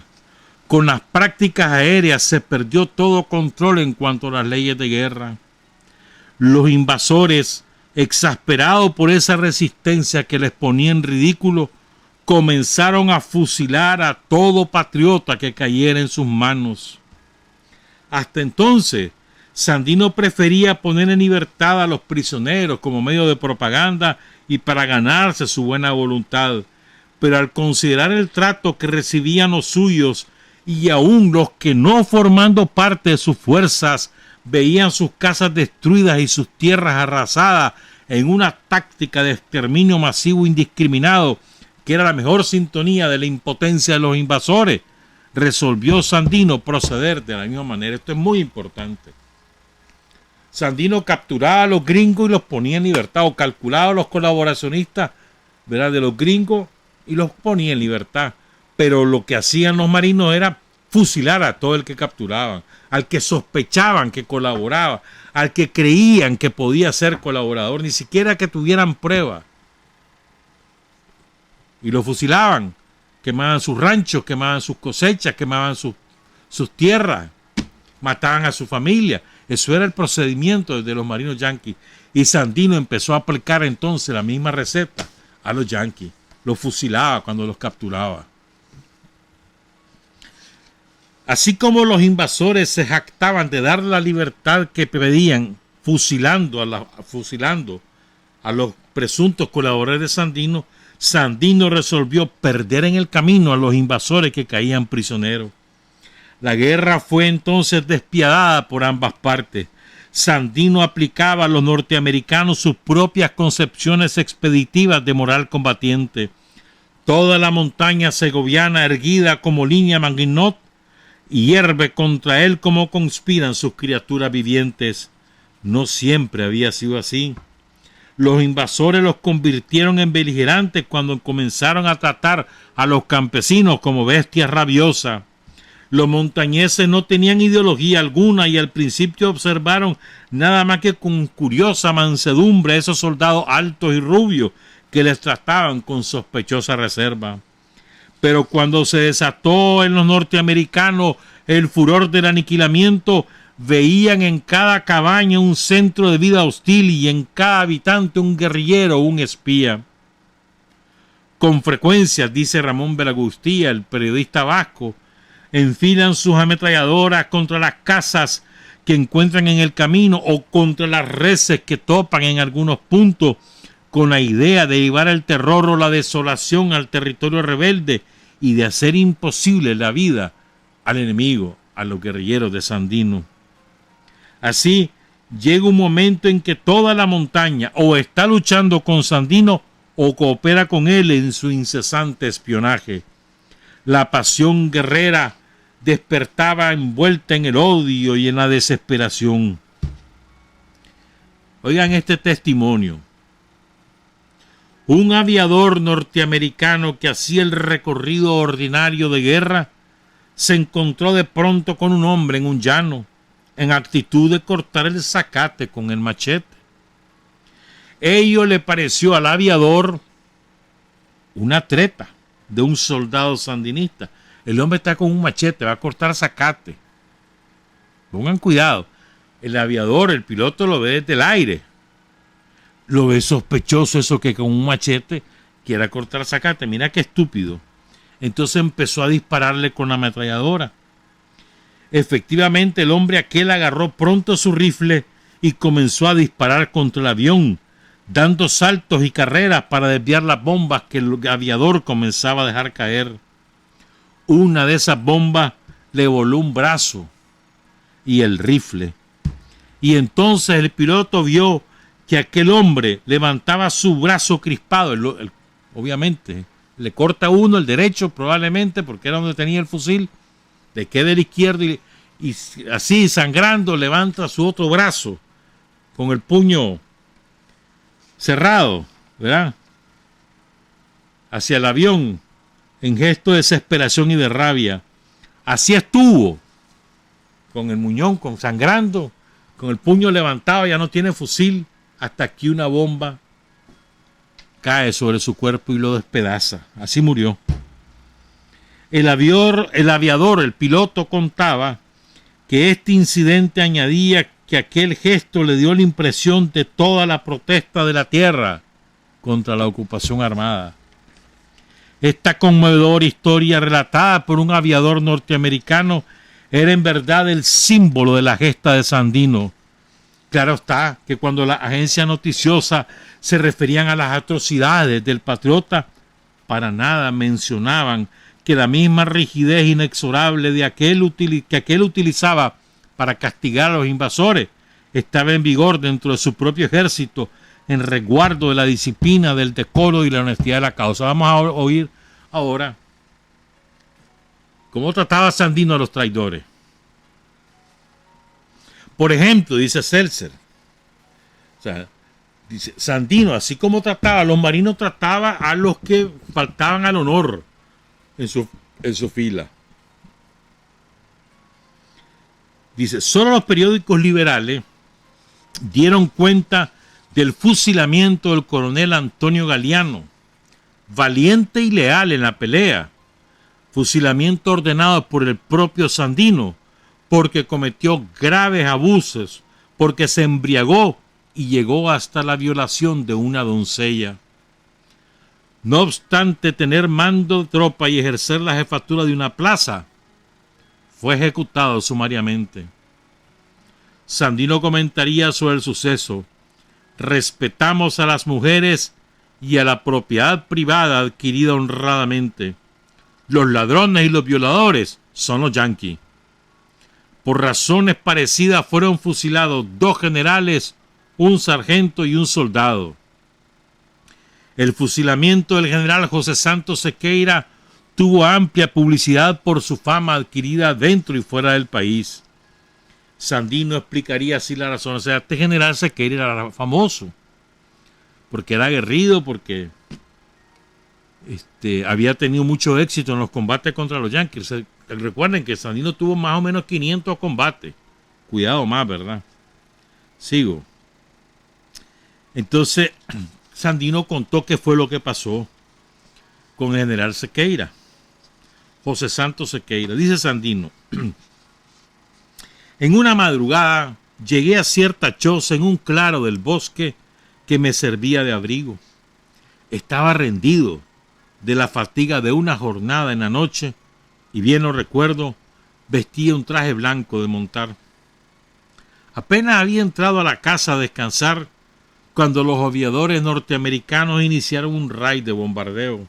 con las prácticas aéreas se perdió todo control en cuanto a las leyes de guerra. Los invasores, exasperados por esa resistencia que les ponía en ridículo, comenzaron a fusilar a todo patriota que cayera en sus manos. Hasta entonces Sandino prefería poner en libertad a los prisioneros como medio de propaganda y para ganarse su buena voluntad, pero al considerar el trato que recibían los suyos y aún los que no formando parte de sus fuerzas veían sus casas destruidas y sus tierras arrasadas en una táctica de exterminio masivo indiscriminado, que era la mejor sintonía de la impotencia de los invasores, resolvió Sandino proceder de la misma manera. Esto es muy importante. Sandino capturaba a los gringos y los ponía en libertad, o calculaba a los colaboracionistas, ¿verdad?, de los gringos y los ponía en libertad. Pero lo que hacían los marinos era fusilar a todo el que capturaban, al que sospechaban que colaboraba, al que creían que podía ser colaborador, ni siquiera que tuvieran pruebas. Y lo fusilaban, quemaban sus ranchos, quemaban sus cosechas, quemaban sus tierras, mataban a su familia. Eso era el procedimiento de los marinos yanquis. Y Sandino empezó a aplicar entonces la misma receta a los yanquis. Los fusilaba cuando los capturaba. Así como los invasores se jactaban de dar la libertad que pedían, fusilando a los presuntos colaboradores de Sandino, Sandino resolvió perder en el camino a los invasores que caían prisioneros. La guerra fue entonces despiadada por ambas partes. Sandino aplicaba a los norteamericanos sus propias concepciones expeditivas de moral combatiente. Toda la montaña segoviana erguida como línea Maginot hierve contra él como conspiran sus criaturas vivientes. No siempre había sido así. Los invasores los convirtieron en beligerantes cuando comenzaron a tratar a los campesinos como bestias rabiosas. Los montañeses no tenían ideología alguna y al principio observaron nada más que con curiosa mansedumbre a esos soldados altos y rubios que les trataban con sospechosa reserva. Pero cuando se desató en los norteamericanos el furor del aniquilamiento, veían en cada cabaña un centro de vida hostil y en cada habitante un guerrillero o un espía. Con frecuencia, dice Ramón Belagustía, el periodista vasco, enfilan sus ametralladoras contra las casas que encuentran en el camino o contra las reses que topan en algunos puntos, con la idea de llevar el terror o la desolación al territorio rebelde y de hacer imposible la vida al enemigo, a los guerrilleros de Sandino. Así, llega un momento en que toda la montaña o está luchando con Sandino o coopera con él en su incesante espionaje. La pasión guerrera despertaba envuelta en el odio y en la desesperación. Oigan este testimonio. Un aviador norteamericano que hacía el recorrido ordinario de guerra se encontró de pronto con un hombre en un llano, en actitud de cortar el zacate con el machete. Ello le pareció al aviador una treta de un soldado sandinista. El hombre está con un machete, va a cortar zacate. Pongan cuidado. El aviador, el piloto, lo ve desde el aire. Lo ve sospechoso eso que con un machete quiera cortar zacate. Mira qué estúpido. Entonces empezó a dispararle con la ametralladora. Efectivamente, el hombre aquel agarró pronto su rifle y comenzó a disparar contra el avión, dando saltos y carreras para desviar las bombas que el aviador comenzaba a dejar caer. Una de esas bombas le voló un brazo y el rifle. Y entonces el piloto vio que aquel hombre levantaba su brazo crispado. Obviamente, le corta uno, el derecho probablemente, porque era donde tenía el fusil. Le queda el izquierdo y así sangrando levanta su otro brazo con el puño cerrado, ¿verdad?, hacia el avión en gesto de desesperación y de rabia. Así estuvo, con el muñón, sangrando, con el puño levantado, ya no tiene fusil, hasta que una bomba cae sobre su cuerpo y lo despedaza. Así murió. El aviador, el piloto, contaba que este incidente añadía que aquel gesto le dio la impresión de toda la protesta de la tierra contra la ocupación armada. Esta conmovedora historia relatada por un aviador norteamericano era en verdad el símbolo de la gesta de Sandino. Claro está que cuando la agencia noticiosa se referían a las atrocidades del patriota, para nada mencionaban que la misma rigidez inexorable de que aquel utilizaba para castigar a los invasores estaba en vigor dentro de su propio ejército, en resguardo de la disciplina, del decoro y la honestidad de la causa. Vamos a oír ahora cómo trataba Sandino a los traidores. Por ejemplo, dice Seltzer, o sea, dice Sandino, así como trataba a los marinos, trataba a los que faltaban al honor en su fila. Dice, solo los periódicos liberales dieron cuenta del fusilamiento del coronel Antonio Galiano, valiente y leal en la pelea, fusilamiento ordenado por el propio Sandino, porque cometió graves abusos, porque se embriagó y llegó hasta la violación de una doncella. No obstante tener mando de tropa y ejercer la jefatura de una plaza, fue ejecutado sumariamente. Sandino comentaría sobre el suceso: respetamos a las mujeres y a la propiedad privada adquirida honradamente. Los ladrones y los violadores son los yanquis. Por razones parecidas fueron fusilados 2 generales, un sargento y un soldado. El fusilamiento del general José Santos Sequeira tuvo amplia publicidad por su fama adquirida dentro y fuera del país. Sandino explicaría así la razón. O sea, este general Sequeira era famoso porque era aguerrido, porque había tenido mucho éxito en los combates contra los yanquis. Recuerden que Sandino tuvo más o menos 500 combates. Cuidado más, ¿verdad? Sigo. Entonces, Sandino contó qué fue lo que pasó con el general Sequeira, José Santos Sequeira. Dice Sandino: en una madrugada llegué a cierta choza en un claro del bosque que me servía de abrigo. Estaba rendido de la fatiga de una jornada en la noche y, bien lo recuerdo, vestía un traje blanco de montar. Apenas había entrado a la casa a descansar cuando los aviadores norteamericanos iniciaron un raid de bombardeo.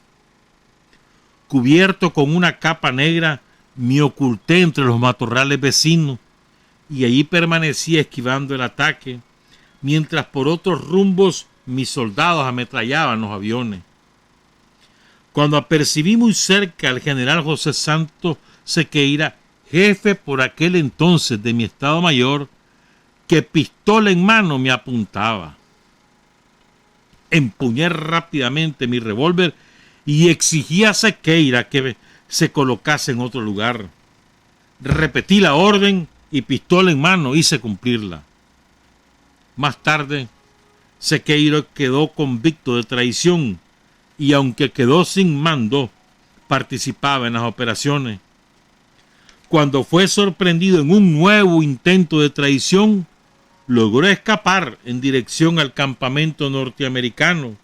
Cubierto con una capa negra, me oculté entre los matorrales vecinos y allí permanecí esquivando el ataque, mientras por otros rumbos mis soldados ametrallaban los aviones. Cuando apercibí muy cerca al general José Santos Sequeira, jefe por aquel entonces de mi Estado Mayor, que pistola en mano me apuntaba. Empuñé rápidamente mi revólver y exigí a Sequeira que se colocase en otro lugar. Repetí la orden y, pistola en mano, hice cumplirla. Más tarde, Sequeira quedó convicto de traición y, aunque quedó sin mando, participaba en las operaciones. Cuando fue sorprendido en un nuevo intento de traición, logró escapar en dirección al campamento norteamericano,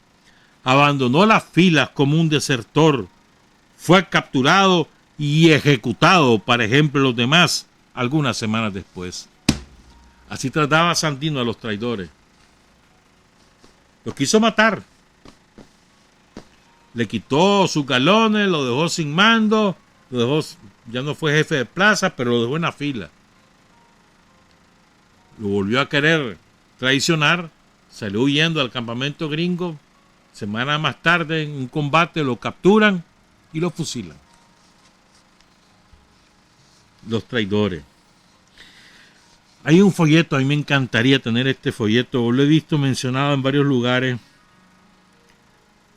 abandonó las filas como un desertor, fue capturado y ejecutado, para ejemplo, los demás, algunas semanas después. Así trataba Sandino a los traidores. Los quiso matar. Le quitó sus galones, lo dejó sin mando, ya no fue jefe de plaza, pero lo dejó en la fila. Lo volvió a querer traicionar, salió huyendo al campamento gringo. Semanas más tarde, en un combate, lo capturan y lo fusilan. Los traidores. Hay un folleto, a mí me encantaría tener este folleto, lo he visto mencionado en varios lugares,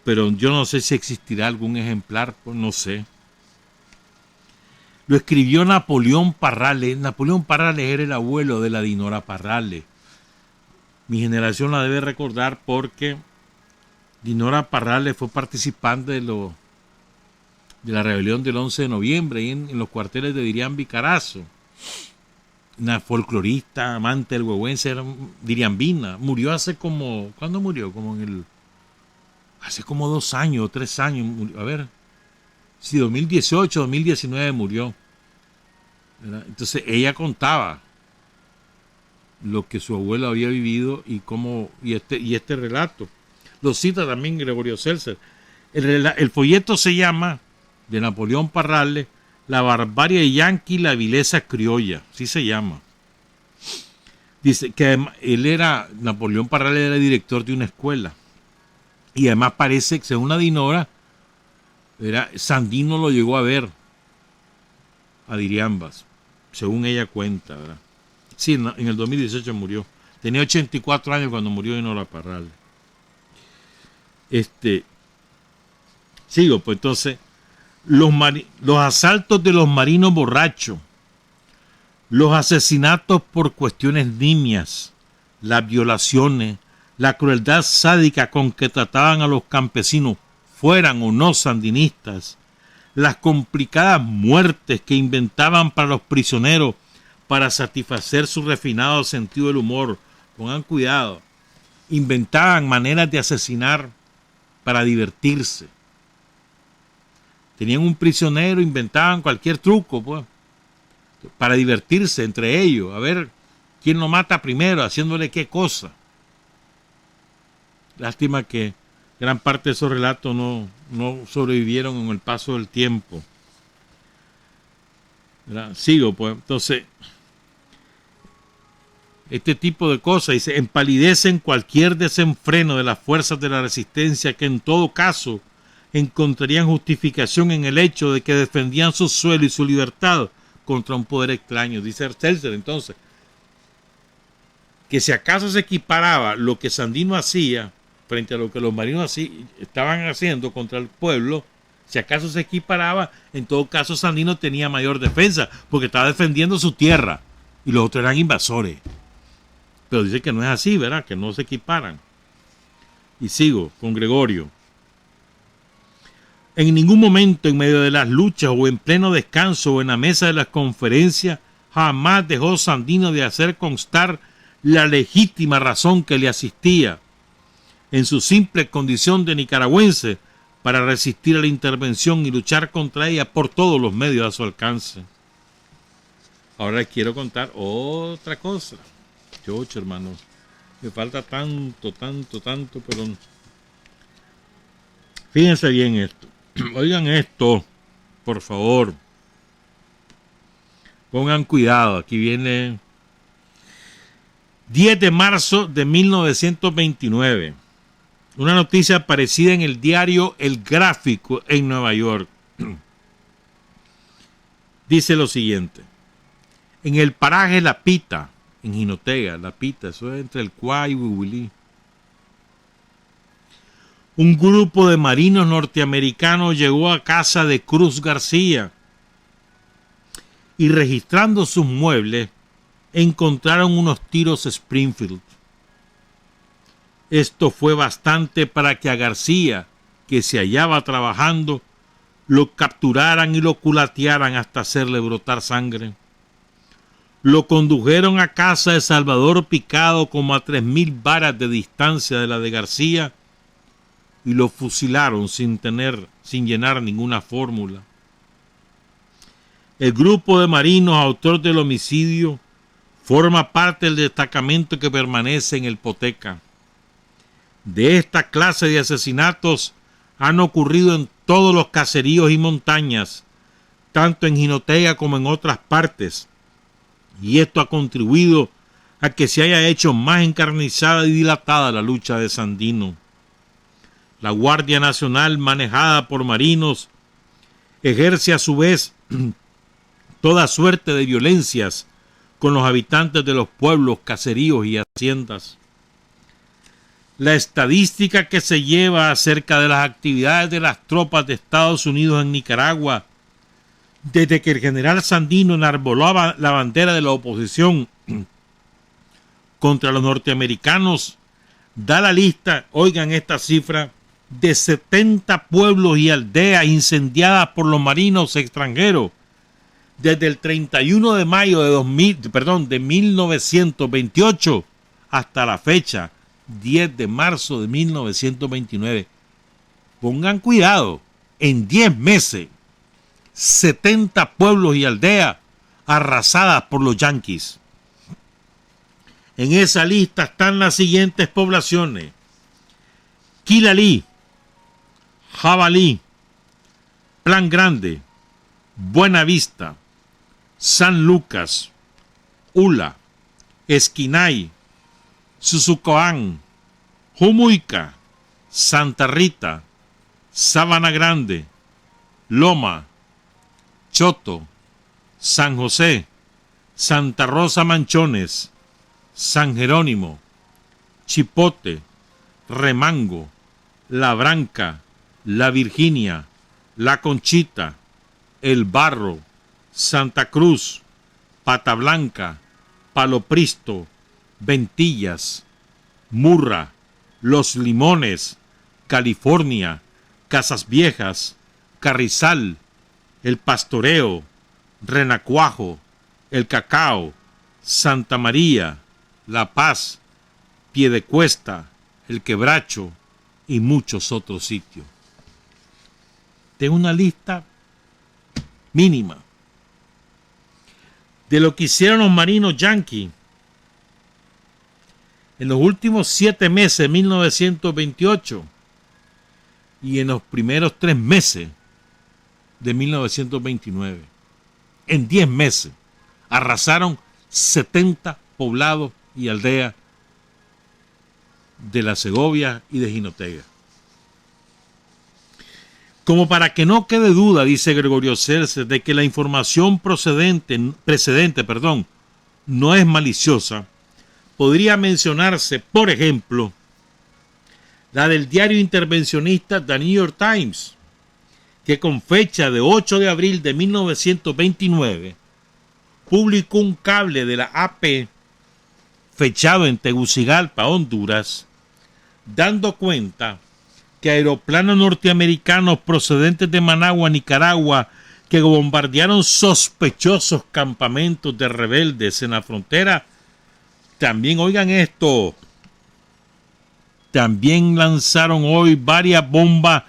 pero yo no sé si existirá algún ejemplar, pues no sé. Lo escribió Napoleón Parrales. Napoleón Parrales era el abuelo de la Dinora Parrales. Mi generación la debe recordar porque Dinora Parrales fue participante de la rebelión del 11 de noviembre en los cuarteles de Dirián Vicarazo. Una folclorista, amante del huehuense, era diriambina. Murió hace como... ¿Cuándo murió? Hace como 2 años o 3 años. A ver. Sí, 2018, 2019 murió. ¿verdad? Entonces ella contaba lo que su abuelo había vivido y este relato. Lo cita también Gregorio Seltzer. El folleto se llama, de Napoleón Parrales, La barbarie yanqui, la vileza criolla. Así se llama. Dice que Napoleón Parrales era director de una escuela. Y además parece que, según la Dinora, Sandino lo llegó a ver a Diriambas, según ella cuenta, ¿verdad? Sí, en el 2018 murió. Tenía 84 años cuando murió Dinora Parrales. Sigo, pues entonces, los asaltos de los marinos borrachos, los asesinatos por cuestiones nimias, las violaciones, la crueldad sádica con que trataban a los campesinos, fueran o no sandinistas, las complicadas muertes que inventaban para los prisioneros para satisfacer su refinado sentido del humor. Pongan cuidado, inventaban maneras de asesinar para divertirse. Tenían un prisionero, inventaban cualquier truco, pues, para divertirse entre ellos, a ver quién lo mata primero, haciéndole qué cosa. Lástima que gran parte de esos relatos no sobrevivieron en el paso del tiempo. ¿Verdad? Sigo, pues, entonces, este tipo de cosas, dice, empalidecen cualquier desenfreno de las fuerzas de la resistencia que en todo caso encontrarían justificación en el hecho de que defendían su suelo y su libertad contra un poder extraño. Dice Seltzer, entonces, que si acaso se equiparaba lo que Sandino hacía frente a lo que los marinos estaban haciendo contra el pueblo, si acaso se equiparaba, en todo caso Sandino tenía mayor defensa, porque estaba defendiendo su tierra, y los otros eran invasores. Pero dice que no es así, ¿verdad? Que no se equiparan. Y sigo con Gregorio. En ningún momento en medio de las luchas o en pleno descanso o en la mesa de las conferencias, jamás dejó Sandino de hacer constar la legítima razón que le asistía en su simple condición de nicaragüense para resistir a la intervención y luchar contra ella por todos los medios a su alcance. Ahora les quiero contar otra cosa. Chocho, hermano, me falta tanto, pero fíjense bien esto. Oigan esto, por favor. Pongan cuidado, aquí viene 10 de marzo de 1929. Una noticia aparecida en el diario El Gráfico en Nueva York. Dice lo siguiente. En el paraje La Pita, en Jinotega, La Pita, eso es entre el Cuá y Huihuilí, un grupo de marinos norteamericanos llegó a casa de Cruz García y, registrando sus muebles, encontraron unos tiros Springfield. Esto fue bastante para que a García, que se hallaba trabajando, lo capturaran y lo culatearan hasta hacerle brotar sangre. Lo condujeron a casa de Salvador Picado, como a 3,000 varas de distancia de la de García, y lo fusilaron sin llenar ninguna fórmula. El grupo de marinos autor del homicidio forma parte del destacamento que permanece en el Poteca. De esta clase de asesinatos han ocurrido en todos los caseríos y montañas, tanto en Jinotega como en otras partes, y esto ha contribuido a que se haya hecho más encarnizada y dilatada la lucha de Sandino. La Guardia Nacional, manejada por marinos, ejerce a su vez toda suerte de violencias con los habitantes de los pueblos, caseríos y haciendas. La estadística que se lleva acerca de las actividades de las tropas de Estados Unidos en Nicaragua, desde que el general Sandino enarboló la bandera de la oposición contra los norteamericanos, da la lista, oigan esta cifra, de 70 pueblos y aldeas incendiadas por los marinos extranjeros desde el 31 de mayo de 1928 hasta la fecha, 10 de marzo de 1929. Pongan cuidado, en 10 meses, 70 pueblos y aldeas arrasadas por los yanquis. En esa lista están las siguientes poblaciones: Quilalí, Jabalí, Plan Grande, Buenavista, San Lucas, Ula, Esquinay, Suzucoán, Jumuica, Santa Rita, Sabana Grande, Loma, Choto, San José, Santa Rosa Manchones, San Jerónimo, Chipote, Remango, La Branca, La Virginia, La Conchita, El Barro, Santa Cruz, Pata Blanca, Palo Pristo, Ventillas, Murra, Los Limones, California, Casas Viejas, Carrizal, El Pastoreo, Renacuajo, El Cacao, Santa María, La Paz, Piedecuesta, El Quebracho y muchos otros sitios. Tengo una lista mínima de lo que hicieron los marinos yanquis en los últimos 7 meses de 1928 y en los primeros 3 meses de 1929. En 10 meses arrasaron 70 poblados y aldeas de la Segovia y de Jinotega. Como para que no quede duda, dice Gregorio Celses, de que la información precedente, no es maliciosa, podría mencionarse, por ejemplo, la del diario intervencionista The New York Times, que con fecha de 8 de abril de 1929 publicó un cable de la AP fechado en Tegucigalpa, Honduras, dando cuenta que aeroplanos norteamericanos procedentes de Managua, Nicaragua, que bombardearon sospechosos campamentos de rebeldes en la frontera, también, oigan esto, también lanzaron hoy varias bombas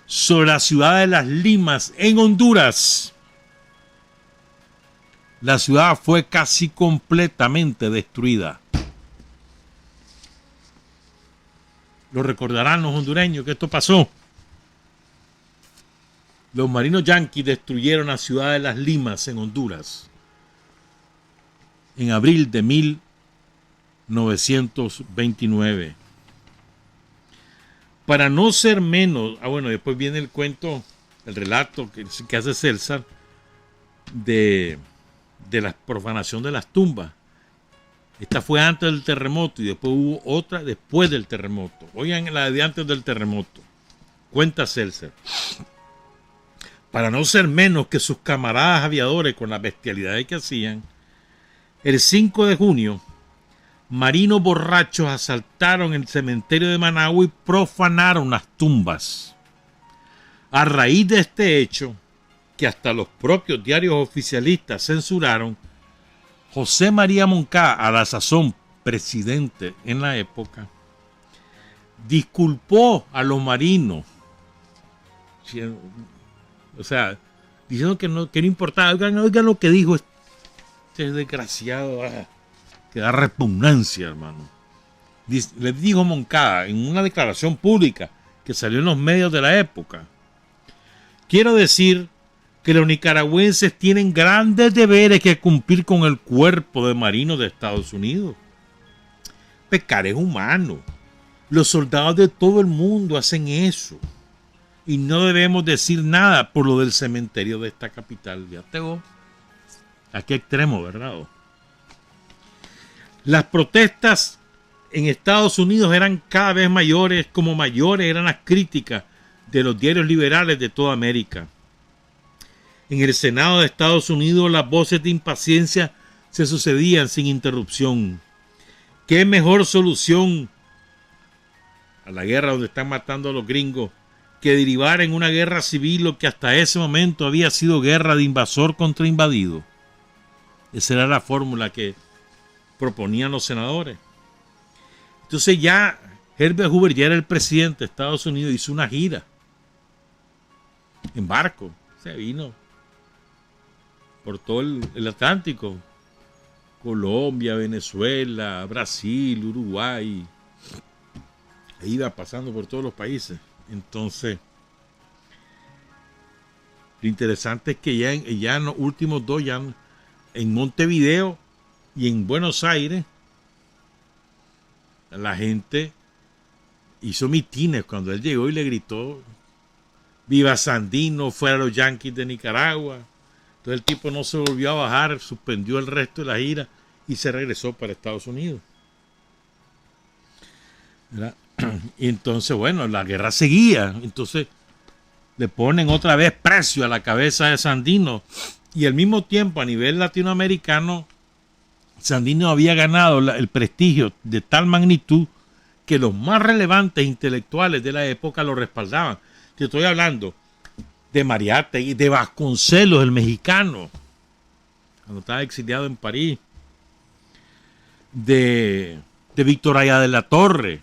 sobre la ciudad de Las Limas, en Honduras. La ciudad fue casi completamente destruida. Lo recordarán los hondureños que esto pasó. Los marinos yanquis destruyeron la ciudad de Las Limas en Honduras en abril de 1929. Para no ser menos, después viene el cuento, el relato que hace César de la profanación de las tumbas. Esta fue antes del terremoto y después hubo otra después del terremoto. Oigan la de antes del terremoto. Cuenta Celser. Para no ser menos que sus camaradas aviadores con las bestialidades que hacían, el 5 de junio, marinos borrachos asaltaron el cementerio de Managua y profanaron las tumbas. A raíz de este hecho, que hasta los propios diarios oficialistas censuraron, José María Moncada, a la sazón presidente en la época, disculpó a los marinos, diciendo que no importaba. Oigan lo que dijo este desgraciado, que da repugnancia, hermano. Le dijo Moncada en una declaración pública que salió en los medios de la época: quiero decir que los nicaragüenses tienen grandes deberes que cumplir con el cuerpo de marinos de Estados Unidos. Pecar es humano. Los soldados de todo el mundo hacen eso. Y no debemos decir nada por lo del cementerio de esta capital. Ya tengo. ¿A qué extremo, verdad? Las protestas en Estados Unidos eran cada vez mayores, como mayores eran las críticas de los diarios liberales de toda América. En el Senado de Estados Unidos las voces de impaciencia se sucedían sin interrupción. ¿Qué mejor solución a la guerra donde están matando a los gringos que derivar en una guerra civil lo que hasta ese momento había sido guerra de invasor contra invadido? Esa era la fórmula que proponían los senadores. Entonces ya Herbert Hoover ya era el presidente de Estados Unidos, hizo una gira en barco, se vino por todo el Atlántico. Colombia, Venezuela, Brasil, Uruguay. E iba pasando por todos los países. Entonces, lo interesante es que ya en los últimos dos, ya en Montevideo y en Buenos Aires, la gente hizo mitines cuando él llegó y le gritó: viva Sandino, fuera los Yankees de Nicaragua. Entonces el tipo no se volvió a bajar, suspendió el resto de la gira y se regresó para Estados Unidos. ¿Verdad? Y entonces, bueno, la guerra seguía. Entonces le ponen otra vez precio a la cabeza de Sandino. Y al mismo tiempo, a nivel latinoamericano, Sandino había ganado el prestigio de tal magnitud que los más relevantes intelectuales de la época lo respaldaban. Te estoy hablando de Mariátegui, de Vasconcelos, el mexicano, cuando estaba exiliado en París, de Víctor Aya de la Torre,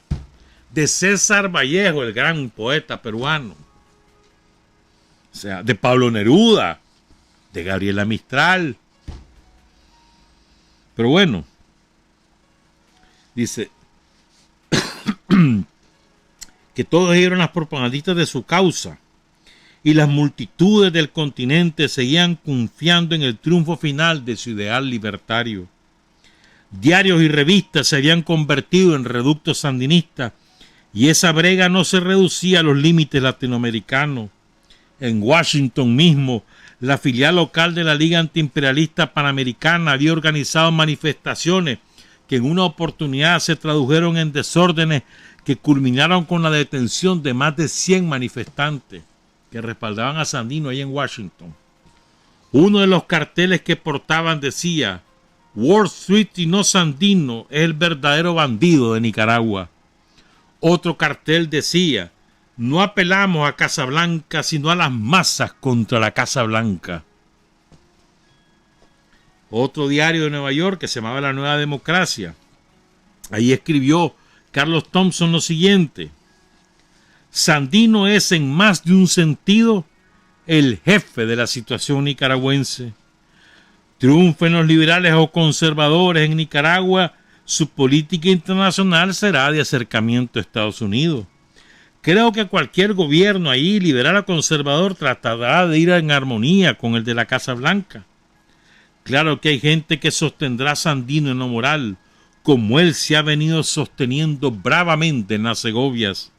de César Vallejo, el gran poeta peruano, o sea, de Pablo Neruda, de Gabriela Mistral. Pero bueno, dice que todos eran las propagandistas de su causa y las multitudes del continente seguían confiando en el triunfo final de su ideal libertario. Diarios y revistas se habían convertido en reductos sandinistas y esa brega no se reducía a los límites latinoamericanos. En Washington mismo, la filial local de la Liga Antiimperialista Panamericana había organizado manifestaciones que en una oportunidad se tradujeron en desórdenes que culminaron con la detención de más de 100 manifestantes que respaldaban a Sandino ahí en Washington. Uno de los carteles que portaban decía: Wall Street y no Sandino es el verdadero bandido de Nicaragua. Otro cartel decía: no apelamos a Casablanca, sino a las masas contra la Casa Blanca. Otro diario de Nueva York que se llamaba La Nueva Democracia, ahí escribió Carlos Thompson lo siguiente: Sandino es en más de un sentido el jefe de la situación nicaragüense. Triunfen los liberales o conservadores en Nicaragua, su política internacional será de acercamiento a Estados Unidos. Creo que cualquier gobierno ahí, liberal o conservador, tratará de ir en armonía con el de la Casa Blanca. Claro que hay gente que sostendrá a Sandino en lo moral, como él se ha venido sosteniendo bravamente en las Segovias.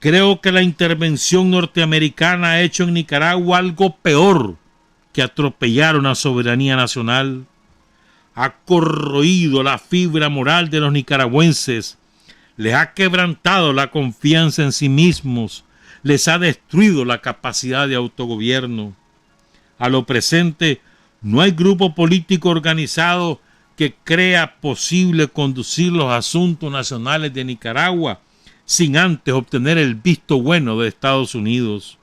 Creo que la intervención norteamericana ha hecho en Nicaragua algo peor que atropellar una soberanía nacional. Ha corroído la fibra moral de los nicaragüenses, les ha quebrantado la confianza en sí mismos, les ha destruido la capacidad de autogobierno. A lo presente, no hay grupo político organizado que crea posible conducir los asuntos nacionales de Nicaragua sin antes obtener el visto bueno de Estados Unidos.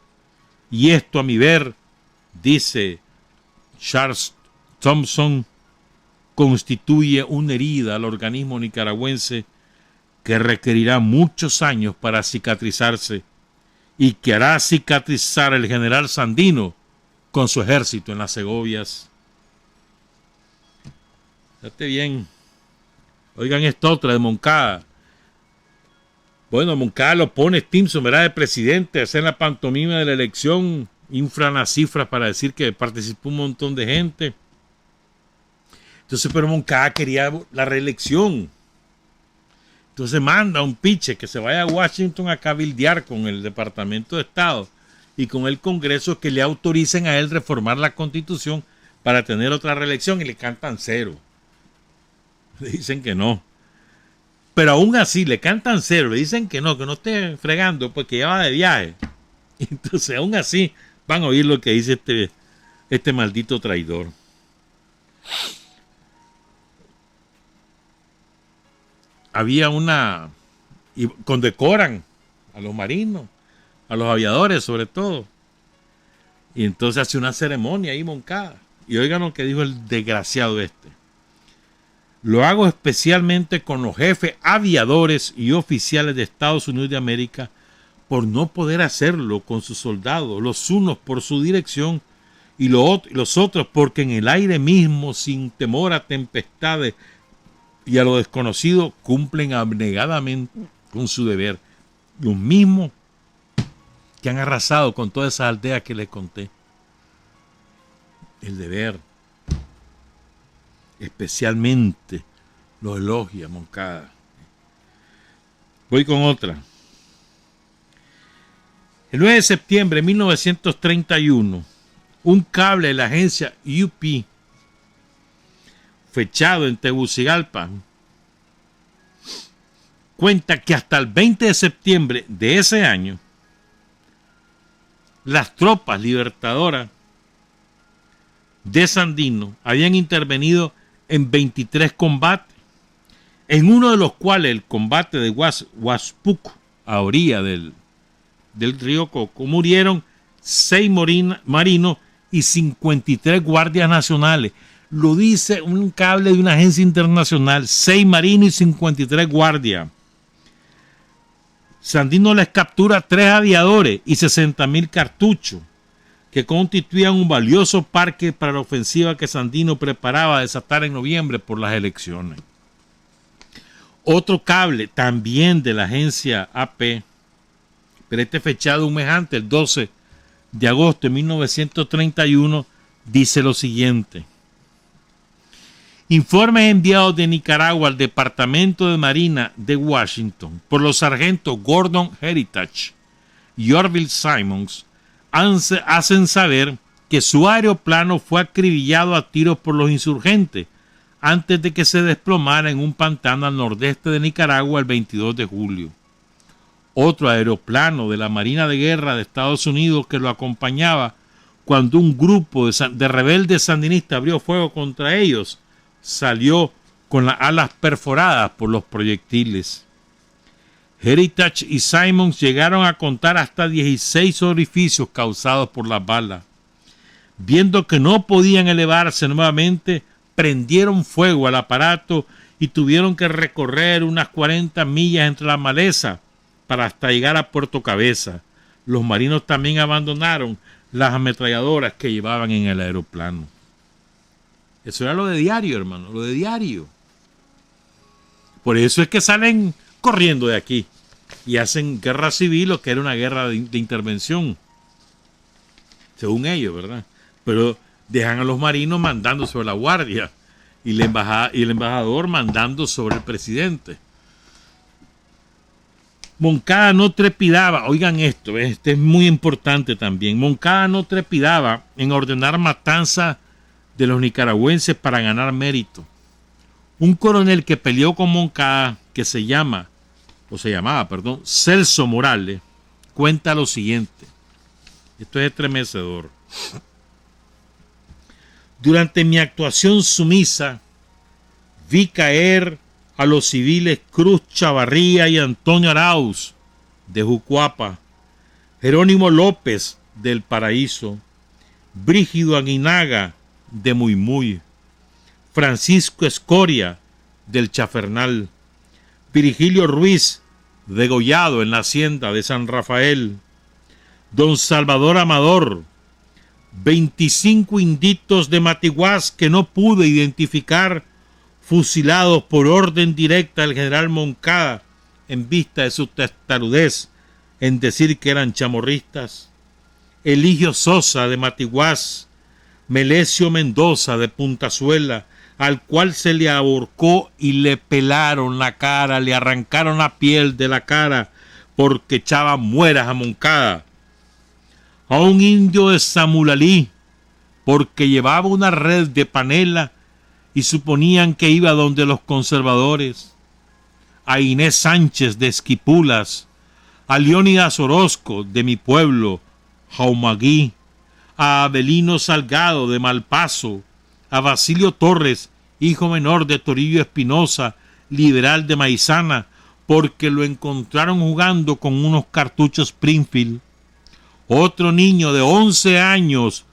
Y esto, a mi ver, dice Charles Thompson, constituye una herida al organismo nicaragüense que requerirá muchos años para cicatrizarse y que hará cicatrizar el general Sandino con su ejército en las Segovias. Fíjate bien. Oigan esta otra de Moncada. Bueno, Moncada lo pone Stimson, ¿verdad?, de presidente, hacer la pantomima de la elección, inflan las cifras para decir que participó un montón de gente. Entonces, pero Moncada quería la reelección. Entonces manda un piche que se vaya a Washington a cabildear con el Departamento de Estado y con el Congreso que le autoricen a él reformar la Constitución para tener otra reelección, y le cantan cero. Le dicen que no. Pero aún así le cantan cero, le dicen que no esté fregando porque ya va de viaje. Entonces aún así van a oír lo que dice este maldito traidor. Había y condecoran a los marinos, a los aviadores sobre todo. Y entonces hace una ceremonia ahí Moncada. Y oigan lo que dijo el desgraciado este: lo hago especialmente con los jefes aviadores y oficiales de Estados Unidos de América por no poder hacerlo con sus soldados, los unos por su dirección y los otros porque en el aire mismo, sin temor a tempestades y a lo desconocido, cumplen abnegadamente con su deber. Los mismos que han arrasado con todas esas aldeas que les conté. El deber, especialmente, lo elogia Moncada. Voy con otra. El 9 de septiembre de 1931, un cable de la agencia UP, fechado en Tegucigalpa, cuenta que hasta el 20 de septiembre de ese año, las tropas libertadoras de Sandino habían intervenido en 23 combates, en uno de los cuales el combate de Huaspuco, a orilla del río Coco, murieron 6 marinos y 53 guardias nacionales. Lo dice un cable de una agencia internacional, 6 marinos y 53 guardias. Sandino les captura 3 aviadores y 60.000 cartuchos, que constituían un valioso parque para la ofensiva que Sandino preparaba a desatar en noviembre por las elecciones. Otro cable, también de la agencia AP, pero este fechado un mes antes, el 12 de agosto de 1931, dice lo siguiente. Informes enviados de Nicaragua al Departamento de Marina de Washington por los sargentos Gordon Heritage y Orville Simons hacen saber que su aeroplano fue acribillado a tiros por los insurgentes antes de que se desplomara en un pantano al nordeste de Nicaragua el 22 de julio. Otro aeroplano de la Marina de Guerra de Estados Unidos que lo acompañaba cuando un grupo de rebeldes sandinistas abrió fuego contra ellos, salió con las alas perforadas por los proyectiles. Heritage y Simons llegaron a contar hasta 16 orificios causados por las balas. Viendo que no podían elevarse nuevamente, prendieron fuego al aparato y tuvieron que recorrer unas 40 millas entre la maleza para hasta llegar a Puerto Cabeza. Los marinos también abandonaron las ametralladoras que llevaban en el aeroplano. Eso era lo de diario, hermano, lo de diario. Por eso es que salen corriendo de aquí y hacen guerra civil, o que era una guerra de intervención, según ellos, ¿verdad? Pero dejan a los marinos mandando sobre la guardia y el embajador mandando sobre el presidente. Moncada no trepidaba, oigan esto, este es muy importante también. Moncada no trepidaba en ordenar matanza de los nicaragüenses para ganar mérito. Un coronel que peleó con Moncada, que se llamaba, Celso Morales, cuenta lo siguiente. Esto es estremecedor. Durante mi actuación sumisa, vi caer a los civiles Cruz Chavarría y Antonio Arauz, de Jucuapa, Jerónimo López, del Paraíso, Brígido Aguinaga, de Muymuy, Francisco Escoria, del Chafernal, Virgilio Ruiz, degollado en la hacienda de San Rafael, don Salvador Amador, 25 inditos de Matiguás que no pude identificar, fusilados por orden directa del general Moncada en vista de su testarudez en decir que eran chamorristas, Eligio Sosa de Matiguás, Melesio Mendoza de Puntazuela, al cual se le ahorcó y le pelaron la cara, le arrancaron la piel de la cara porque echaban mueras a Moncada. A un indio de Samulalí porque llevaba una red de panela y suponían que iba donde los conservadores. A Inés Sánchez de Esquipulas, a Leónidas Orozco de mi pueblo, Jaumaguí, a Abelino Salgado de Malpaso, a Basilio Torres, hijo menor de Torillo Espinosa, liberal de Maizana, porque lo encontraron jugando con unos cartuchos Springfield. Otro niño de 11 años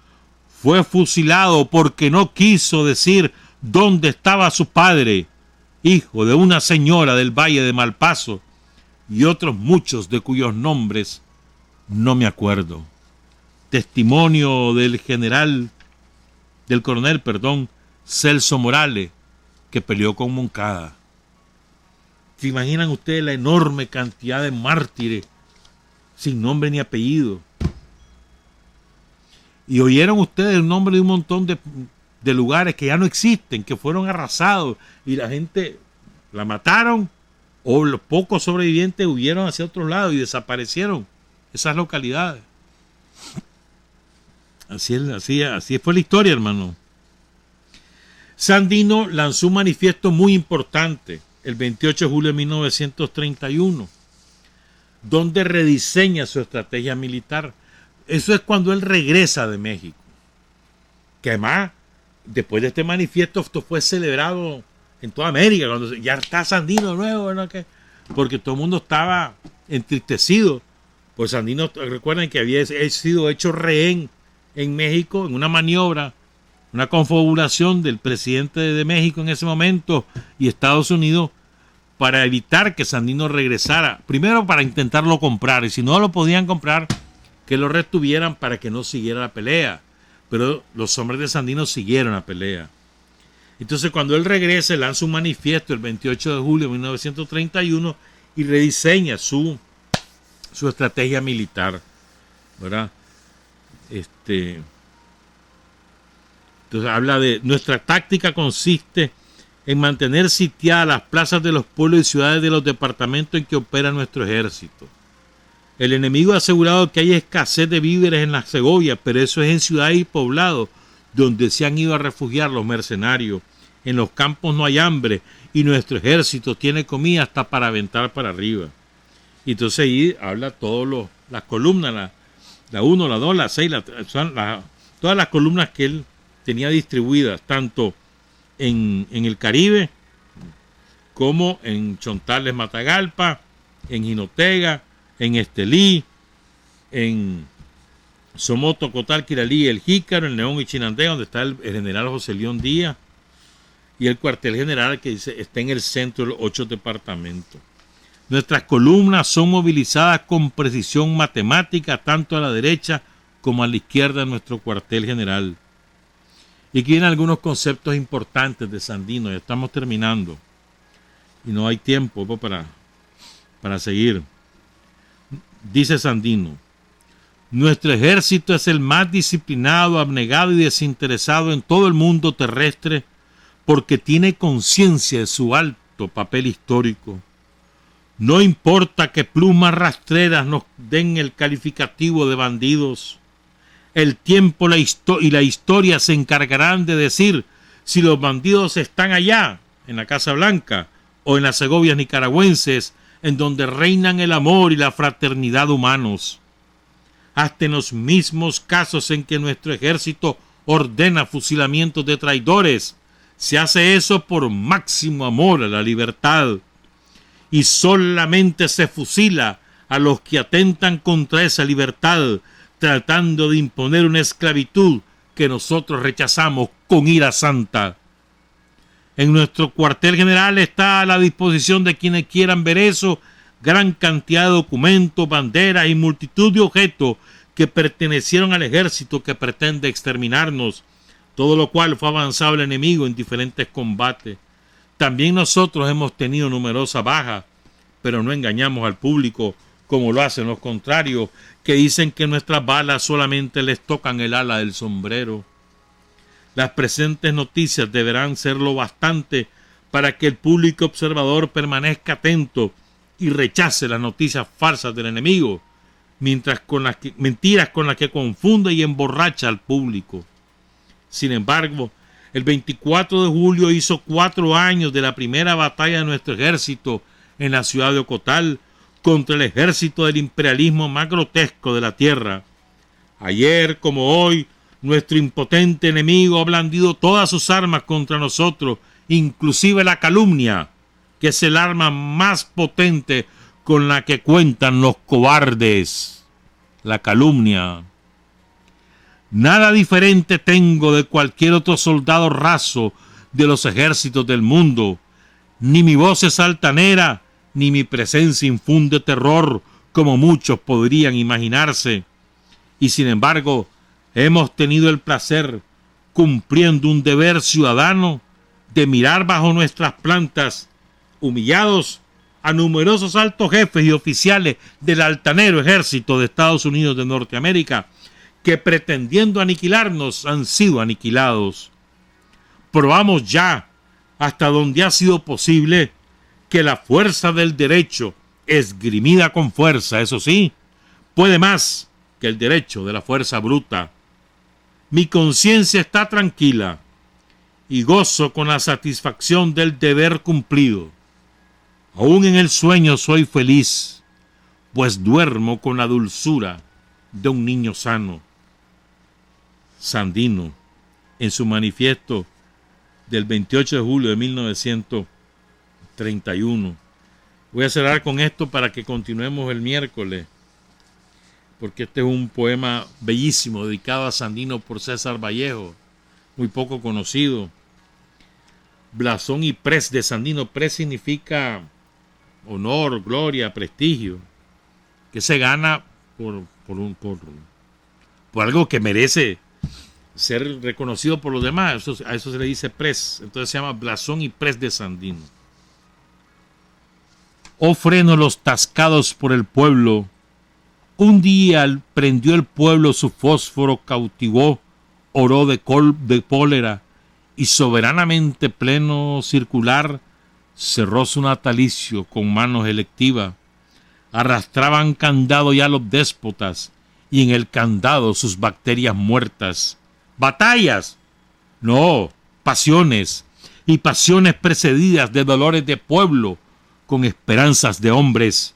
fue fusilado porque no quiso decir dónde estaba su padre, hijo de una señora del Valle de Malpaso, y otros muchos de cuyos nombres no me acuerdo. testimonio del coronel, Celso Morales, que peleó con Moncada. ¿Se imaginan ustedes la enorme cantidad de mártires sin nombre ni apellido? Y oyeron ustedes el nombre de un montón de lugares que ya no existen, que fueron arrasados y la gente la mataron, o los pocos sobrevivientes huyeron hacia otro lado y desaparecieron esas localidades. Así fue la historia, hermano. Sandino lanzó un manifiesto muy importante el 28 de julio de 1931, donde rediseña su estrategia militar. Eso es cuando él regresa de México. Que además, después de este manifiesto, esto fue celebrado en toda América, cuando ya está Sandino de nuevo, ¿verdad? Porque todo el mundo estaba entristecido. Pues Sandino, recuerden que había sido hecho rehén en México en una maniobra, una confabulación del presidente de México en ese momento y Estados Unidos para evitar que Sandino regresara. Primero para intentarlo comprar, y si no lo podían comprar, que lo retuvieran para que no siguiera la pelea. Pero los hombres de Sandino siguieron la pelea. Entonces cuando él regresa, lanza un manifiesto el 28 de julio de 1931 y rediseña su estrategia militar, ¿verdad? Entonces habla de: nuestra táctica consiste en mantener sitiadas las plazas de los pueblos y ciudades de los departamentos en que opera nuestro ejército. El enemigo ha asegurado que hay escasez de víveres en la Segovia, pero eso es en ciudades y poblados donde se han ido a refugiar los mercenarios. En los campos no hay hambre y nuestro ejército tiene comida hasta para aventar para arriba. Y entonces ahí habla todas las columnas, la 1, la 2, la 6, todas las columnas que él tenía distribuidas, tanto en el Caribe como en Chontales, Matagalpa, en Jinotega, en Estelí, en Somoto, Cotal, Quiralí, El Jícaro, en León y Chinandega, donde está el general José León Díaz, y el cuartel general que está en el centro de los 8 departamentos. Nuestras columnas son movilizadas con precisión matemática tanto a la derecha como a la izquierda de nuestro cuartel general. Y aquí vienen algunos conceptos importantes de Sandino. Ya estamos terminando y no hay tiempo para seguir. Dice Sandino: nuestro ejército es el más disciplinado, abnegado y desinteresado en todo el mundo terrestre porque tiene conciencia de su alto papel histórico. No importa que plumas rastreras nos den el calificativo de bandidos. El tiempo y la historia se encargarán de decir si los bandidos están allá, en la Casa Blanca, o en las Segovias nicaragüenses, en donde reinan el amor y la fraternidad humanos. Hasta en los mismos casos en que nuestro ejército ordena fusilamientos de traidores, se hace eso por máximo amor a la libertad. Y solamente se fusila a los que atentan contra esa libertad, tratando de imponer una esclavitud que nosotros rechazamos con ira santa. En nuestro cuartel general está a la disposición de quienes quieran ver eso gran cantidad de documentos, banderas y multitud de objetos que pertenecieron al ejército que pretende exterminarnos, todo lo cual fue avanzado el enemigo en diferentes combates. También nosotros hemos tenido numerosas bajas, pero no engañamos al público como lo hacen los contrarios, que dicen que nuestras balas solamente les tocan el ala del sombrero. Las presentes noticias deberán ser lo bastante para que el público observador permanezca atento y rechace las noticias falsas del enemigo, mentiras con las que confunde y emborracha al público. Sin embargo, el 24 de julio hizo 4 años de la primera batalla de nuestro ejército en la ciudad de Ocotal contra el ejército del imperialismo más grotesco de la tierra. Ayer, como hoy, nuestro impotente enemigo ha blandido todas sus armas contra nosotros, inclusive la calumnia, que es el arma más potente con la que cuentan los cobardes. La calumnia. Nada diferente tengo de cualquier otro soldado raso de los ejércitos del mundo. Ni mi voz es altanera, ni mi presencia infunde terror, como muchos podrían imaginarse. y sin embargo hemos tenido el placer, cumpliendo un deber ciudadano, de mirar bajo nuestras plantas, humillados, a numerosos altos jefes y oficiales del altanero ejército de Estados Unidos de Norteamérica, que pretendiendo aniquilarnos han sido aniquilados. Probamos ya, hasta donde ha sido posible, que la fuerza del derecho, esgrimida con fuerza, eso sí, puede más que el derecho de la fuerza bruta. Mi conciencia está tranquila y gozo con la satisfacción del deber cumplido. Aún en el sueño soy feliz, pues duermo con la dulzura de un niño sano. Sandino, en su manifiesto del 28 de julio de 1931. Voy a cerrar con esto para que continuemos el miércoles, porque este es un poema bellísimo dedicado a Sandino por César Vallejo, muy poco conocido. Blasón y pres de Sandino. Pres significa honor, gloria, prestigio, que se gana por algo que merece ser reconocido por los demás. A eso se le dice pres. Entonces se llama blasón y pres de Sandino. Oh freno los tascados por el pueblo. Un día prendió el pueblo su fósforo, cautivó, oró de cólera, y soberanamente pleno circular cerró su natalicio con manos electivas. Arrastraban candado ya los déspotas, y en el candado sus bacterias muertas. Batallas, no, pasiones, y pasiones precedidas de dolores de pueblo, con esperanzas de hombres.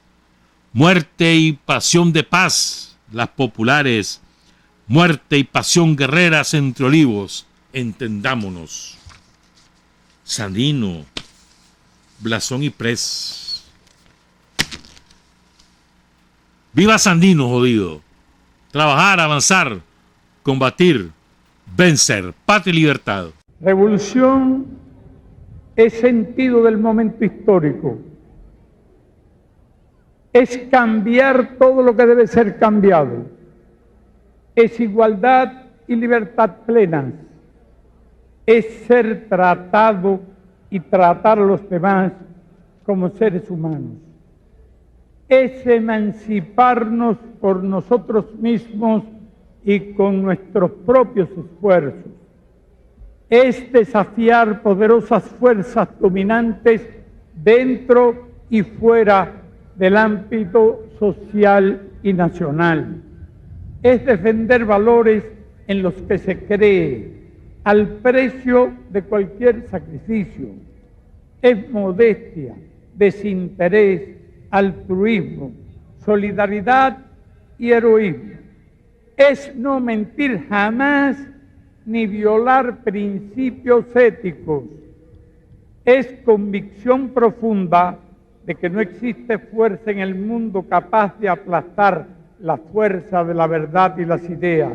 Muerte y pasión de paz, las populares. Muerte y pasión guerreras entre olivos, entendámonos. Sandino, blasón y pres. Viva Sandino, jodido. Trabajar, avanzar, combatir, vencer, patria y libertad. Revolución es sentido del momento histórico. Es cambiar todo lo que debe ser cambiado. Es igualdad y libertad plenas. Es ser tratado y tratar a los demás como seres humanos. Es emanciparnos por nosotros mismos y con nuestros propios esfuerzos. Es desafiar poderosas fuerzas dominantes dentro y fuera del ámbito social y nacional. Es defender valores en los que se cree, al precio de cualquier sacrificio. Es modestia, desinterés, altruismo, solidaridad y heroísmo. Es no mentir jamás ni violar principios éticos. Es convicción profunda de que no existe fuerza en el mundo capaz de aplastar la fuerza de la verdad y las ideas.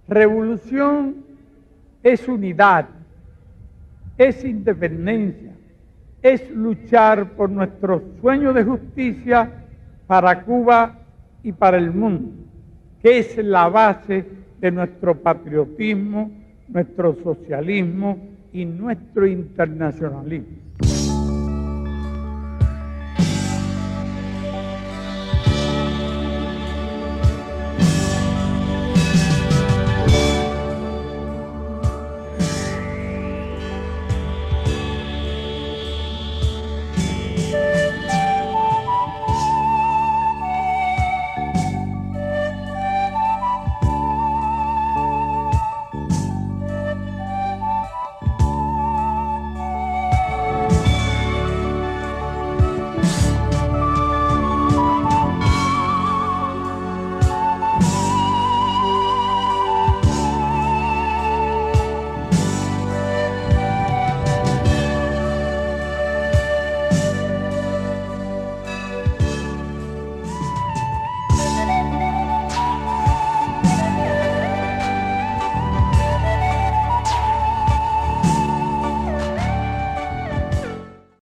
Revolución es unidad, es independencia, es luchar por nuestro sueño de justicia para Cuba y para el mundo, que es la base de nuestro patriotismo, nuestro socialismo y nuestro internacionalismo.